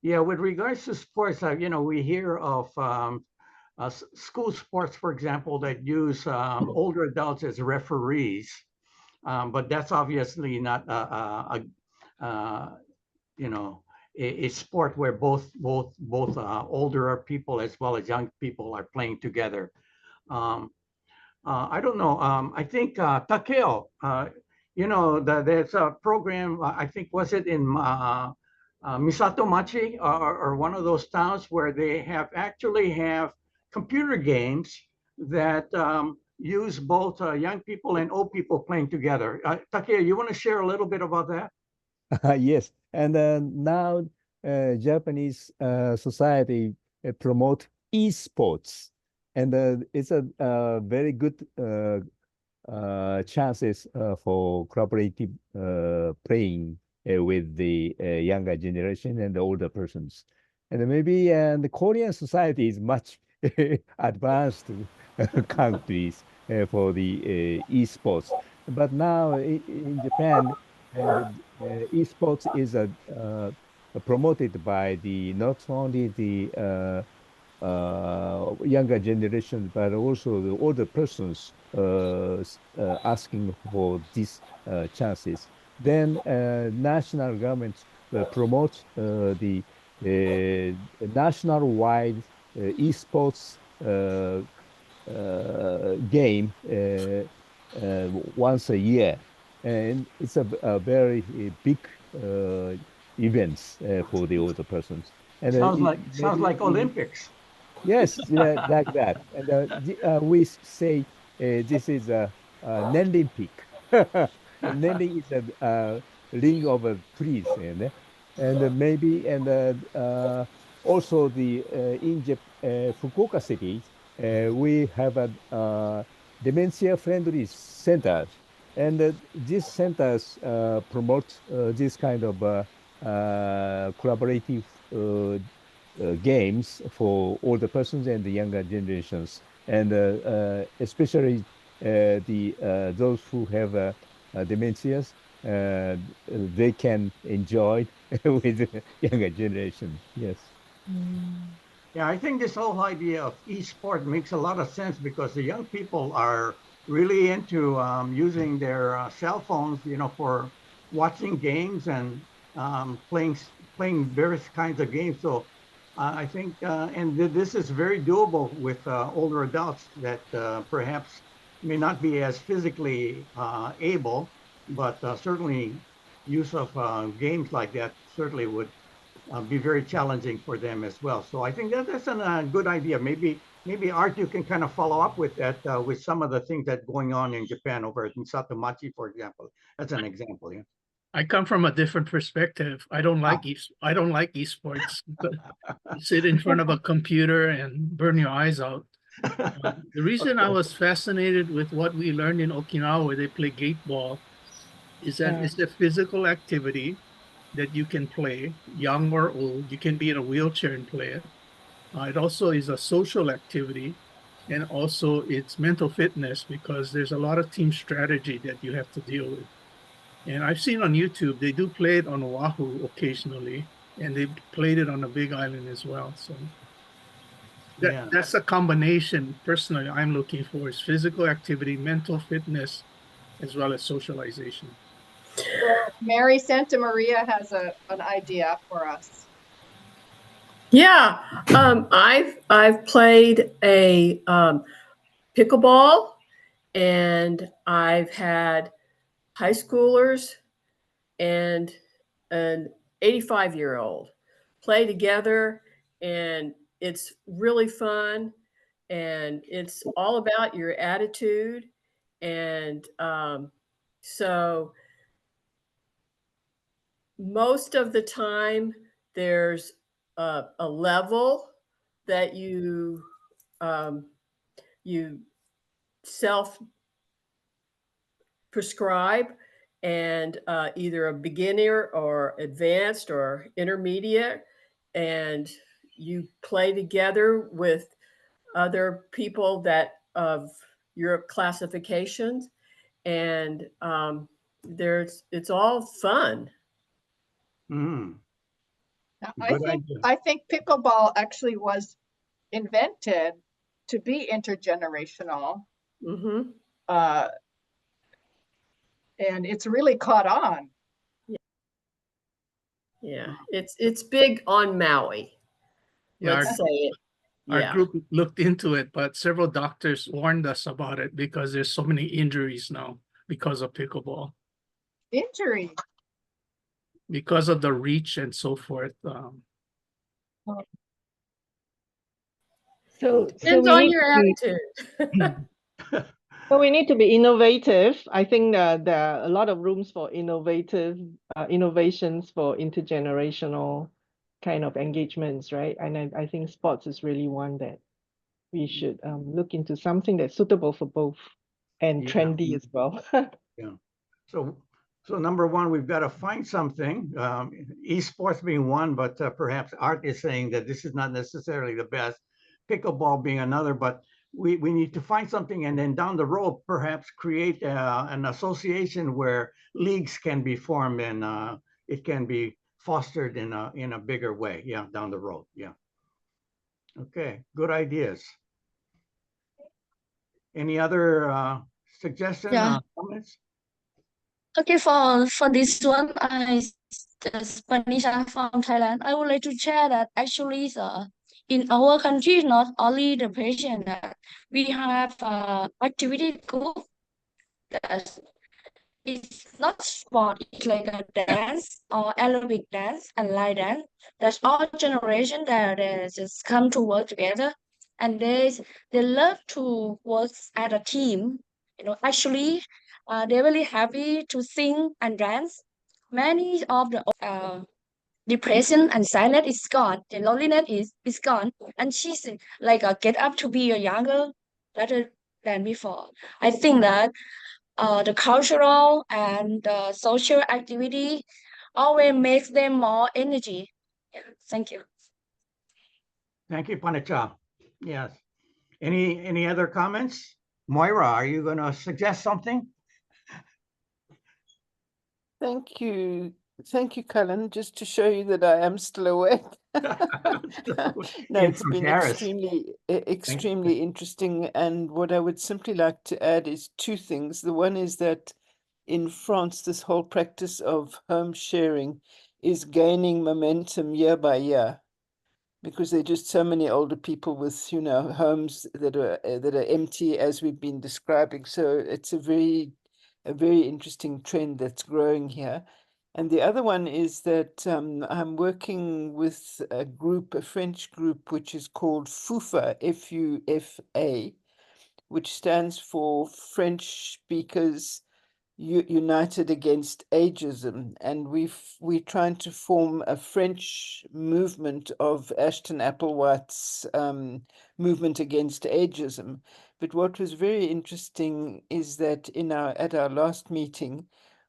Yeah, with regards to sports, we hear of school sports, for example, that use older adults as referees, but that's obviously not a sport where both older people as well as young people are playing together. I don't know. I think Takeo, there's a program. I think was it in Misato Machi or one of those towns where they actually have computer games that use both young people and old people playing together. Takeo, you want to share a little bit about that? Yes, and now Japanese society promote esports, and it's a very good chances for cooperative playing with the younger generation and the older persons. And maybe the Korean society is much advanced countries for the esports. But now in Japan, esports is promoted by not only the younger generation, but also the older persons asking for these chances. Then national governments promote the national-wide esports game once a year, and it's a very big events for the older persons. And sounds like Olympics. Yes, yeah, like that. And we say this is a Nending peak. Nending is a ring of trees, and maybe also the in Fukuoka City we have a dementia-friendly centers, and these centers promote this kind of collaborative games for older persons and the younger generations, and especially those who have dementias, they can enjoy with the younger generation. Yes. Yeah, I think this whole idea of e-sport makes a lot of sense because the young people are really into using their cell phones, for watching games and playing various kinds of games. So I think, this is very doable with older adults that perhaps may not be as physically able, but certainly use of games like that certainly would be very challenging for them as well. So I think that's a good idea. Maybe Art, you can kind of follow up with that with some of the things that going on in Japan over in Satomachi, for example. That's an example. Yeah. I come from a different perspective. I don't like esports. You sit in front of a computer and burn your eyes out. The reason I was fascinated with what we learned in Okinawa, where they play gate ball, is that it's a physical activity that you can play, young or old. You can be in a wheelchair and play it. It also is a social activity, and also it's mental fitness because there's a lot of team strategy that you have to deal with. And I've seen on YouTube, they do play it on Oahu occasionally, and they've played it on the Big Island as well. So that's a combination, personally, I'm looking for is physical activity, mental fitness, as well as socialization. Well, Mary Santa Maria has an idea for us. Yeah, I've played a pickleball, and I've had high schoolers and an 85-year-old play together, and it's really fun, and it's all about your attitude, and so most of the time there's a level that you self prescribe, and either a beginner or advanced or intermediate, and you play together with other people that of your classifications, and it's all fun. Mm. I think pickleball actually was invented to be intergenerational. Mm-hmm. And it's really caught on. Yeah, it's big on Maui. Yeah, Let's say it. Our Yeah. group looked into it, but several doctors warned us about it because there's so many injuries now because of pickleball. Injury. Because of the reach and so forth. So Depends we on need your to attitude. So we need to be innovative. I think there are a lot of rooms for innovations for intergenerational kind of engagements, right? And I think sports is really one that we should look into, something that's suitable for both and trendy as well. Yeah. So number one, we've got to find something. Esports being one, but perhaps Art is saying that this is not necessarily the best. Pickleball being another, but we need to find something, and then down the road, perhaps create an association where leagues can be formed and it can be fostered in a bigger way. Yeah, down the road. Yeah. Okay, good ideas. Any other suggestions? Yeah. Comments? Okay, for this one, Spanisha from Thailand. I would like to share that actually, in our country, not only the patient, we have activity group that it's not sport, it's like a dance or aerobic dance and light dance. That's all generation that just come to work together, and they love to work as a team. Actually, they're really happy to sing and dance. Many of the depression and silence is gone. The loneliness is gone, and she's like get up to be a younger, better than before. I think that the cultural and social activity always makes them more energy. Yeah, thank you. Thank you, Panicha. Yes. Any other comments? Moira, are you going to suggest something? Thank you. Thank you, Cullen, just to show you that I am still awake. No, it's been Paris. extremely interesting. And what I would simply like to add is two things. The one is that in France, this whole practice of home sharing is gaining momentum year by year, because there are just so many older people with, you know, homes that are empty, as we've been describing. So it's a very interesting trend that's growing here. And the other one is that I'm working with a group, a French group, which is called FUFA, F-U-F-A, which stands for French Speakers United Against Agism. And we're trying to form a French movement of Ashton Applewhite's movement against ageism. But what was very interesting is that at our last meeting,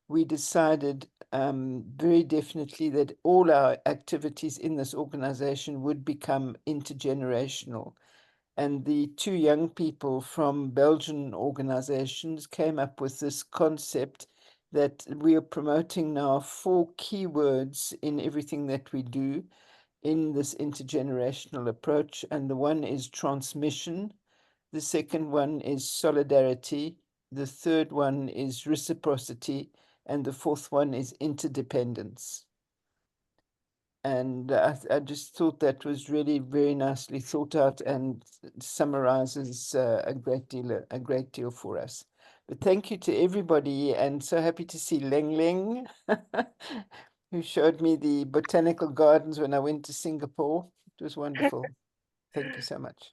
we decided very definitely that all our activities in this organization would become intergenerational. And the two young people from Belgian organizations came up with this concept that we are promoting now 4 keywords in everything that we do in this intergenerational approach. And the one is transmission, the second one is solidarity, the third one is reciprocity, and the fourth one is interdependence. And I just thought that was really very nicely thought out and summarizes a great deal for us. But thank you to everybody, and so happy to see Leng Leng, who showed me the botanical gardens when I went to Singapore. It was wonderful. Thank you so much.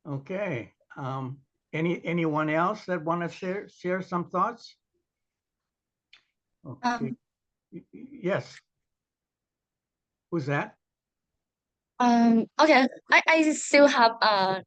Okay. Anyone else that want to share some thoughts? Okay. Yes. Who's that? Okay, I still have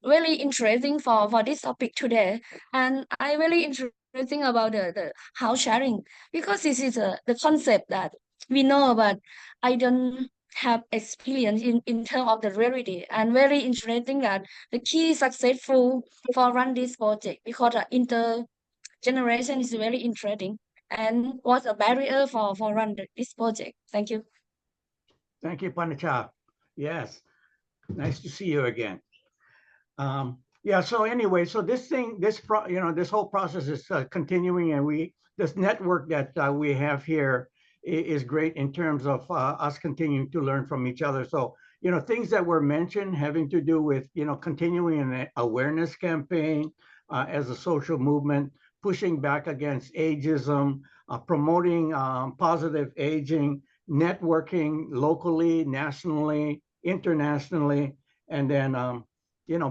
really interesting for this topic today, and I really interesting about the house sharing, because this is the concept that we know, but I don't have experience in terms of the reality, and very interesting that the key successful for run this project, because intergeneration is very interesting and was a barrier for run this project. Thank you. Thank you, Panicha. Yes, nice to see you again. Yeah, so anyway, so this whole process is continuing, and this network that we have here is great in terms of us continuing to learn from each other. So, things that were mentioned having to do with, continuing an awareness campaign as a social movement, pushing back against ageism, promoting positive aging, networking locally, nationally, internationally, and then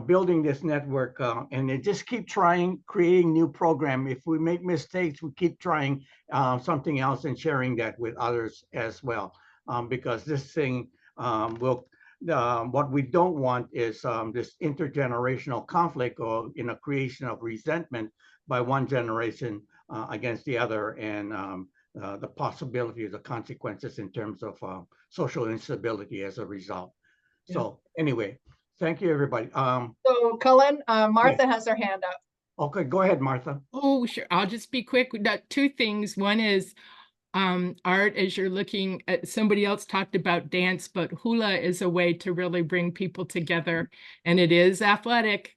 building this network, and then just keep creating new program. If we make mistakes, we keep trying something else and sharing that with others as well, because this thing what we don't want is this intergenerational conflict, or creation of resentment by one generation against the other, and the possibility of the consequences in terms of social instability as a result. So anyway, thank you, everybody. So Cullen, Martha has her hand up. Okay, go ahead, Martha. Oh, sure. I'll just be quick. We've got 2 things. One is Art, as you're looking at, somebody else talked about dance, but hula is a way to really bring people together, and it is athletic.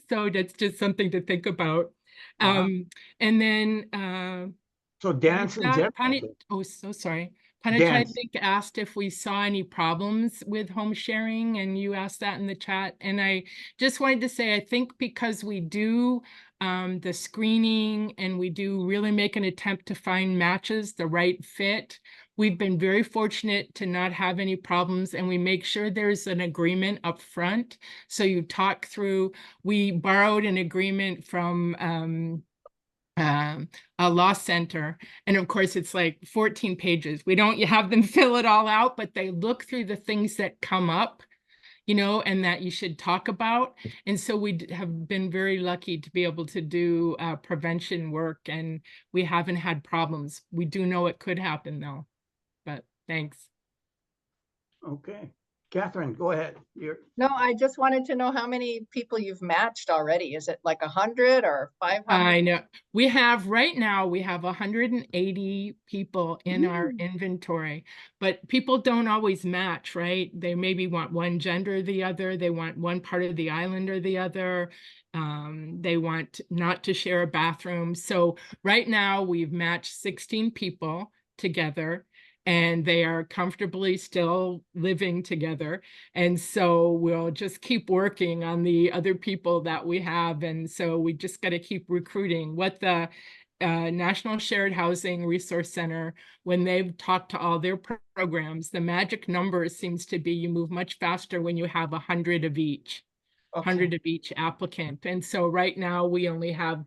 So that's just something to think about. And then so dance in general. Oh, so sorry. Panicha, I think, asked if we saw any problems with home sharing, and you asked that in the chat. And I just wanted to say, I think because we do the screening, and we do really make an attempt to find matches, the right fit, we've been very fortunate to not have any problems, and we make sure there's an agreement up front. So you talk through, we borrowed an agreement from a law center, and of course it's like 14 pages. We don't have them fill it all out, but they look through the things that come up, and that you should talk about. And so we have been very lucky to be able to do prevention work, and we haven't had problems. We do know it could happen though, but thanks. Okay, Catherine, go ahead. No, I just wanted to know how many people you've matched already. Is it like 100 or 500? I know. Right now, we have 180 people in our inventory, but people don't always match, right? They maybe want one gender or the other. They want one part of the island or the other. They want not to share a bathroom. So right now, we've matched 16 people together, and they are comfortably still living together. And so we'll just keep working on the other people that we have. And so we just got to keep recruiting. What the National Shared Housing Resource Center, when they've talked to all their programs, the magic number seems to be you move much faster when you have 100 of each. 100 of each applicant. And so right now we have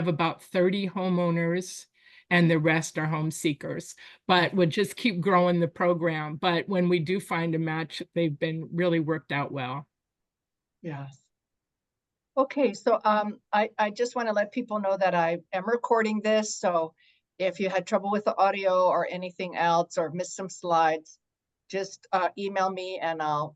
about 30 homeowners, and the rest are home seekers, but we'll just keep growing the program. But when we do find a match, they've been really worked out well. Yes. Okay, so I just want to let people know that I am recording this. So if you had trouble with the audio or anything else or missed some slides, just email me and I'll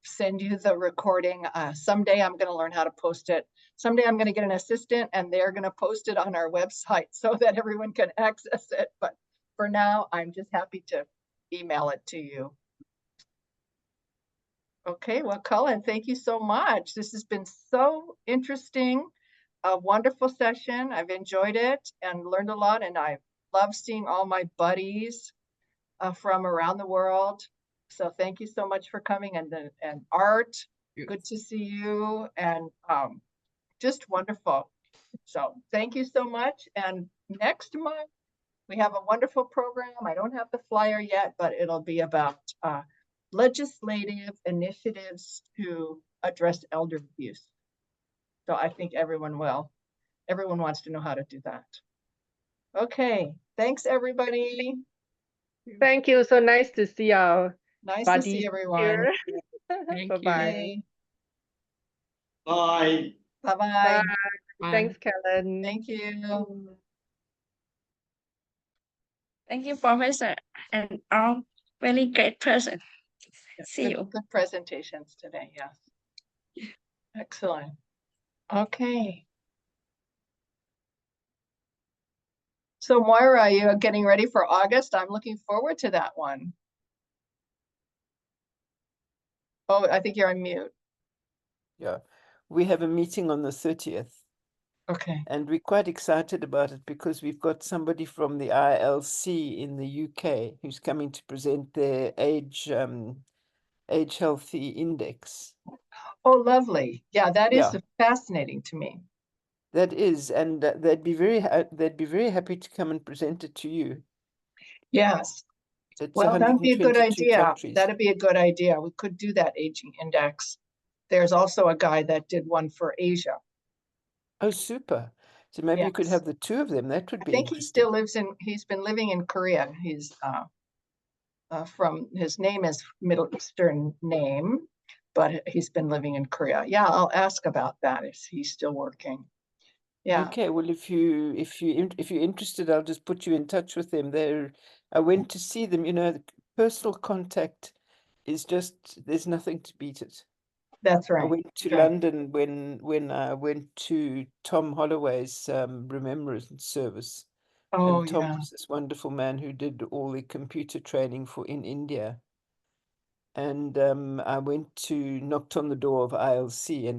send you the recording. Someday I'm going to learn how to post it. Someday I'm going to get an assistant and they're going to post it on our website so that everyone can access it. But for now, I'm just happy to email it to you. Okay, well, Cullen, thank you so much. This has been so interesting, a wonderful session. I've enjoyed it and learned a lot, and I love seeing all my buddies from around the world. So thank you so much for coming, and Art, good to see you, and just wonderful. So thank you so much. And next month, we have a wonderful program. I don't have the flyer yet, but it'll be about legislative initiatives to address elder abuse. So I think everyone wants to know how to do that. Okay, thanks everybody. Thank you. So nice to see our Nice to see everyone. Thank Bye-bye. you. Bye. Bye-bye. Bye. Thanks, Kellen. Thank you. Thank you, Professor, and all very great person. See you. Good presentations today, yes. Excellent. Okay. So Moira, you're getting ready for August. I'm looking forward to that one. Oh, I think you're on mute. Yeah, we have a meeting on the 30th. Okay. And we're quite excited about it because we've got somebody from the ILC in the UK who's coming to present their age healthy index. Oh, lovely. Yeah, that is Yeah. fascinating to me. That is, and they'd be very happy to come and present it to you. Yes. It's Well, that'd be a good 122 idea. countries. That'd be a good idea. We could do that aging index. There's also a guy that did one for Asia. Oh, super. So maybe you could Yes. have the two of them. That would I be think he interesting. still lives he's been living in Korea. He's from, his name is Middle Eastern name, but he's been living in Korea. Yeah, I'll ask about that. Is he still working? Yeah. Okay, well, if you're interested, I'll just put you in touch with them. I went to see them. You know, the personal contact is just, there's nothing to beat it. That's right. I went to London when I went to Tom Holloway's remembrance service. Oh, and Tom yeah. was this wonderful man who did all the computer training in India. And I knocked on the door of ILC, and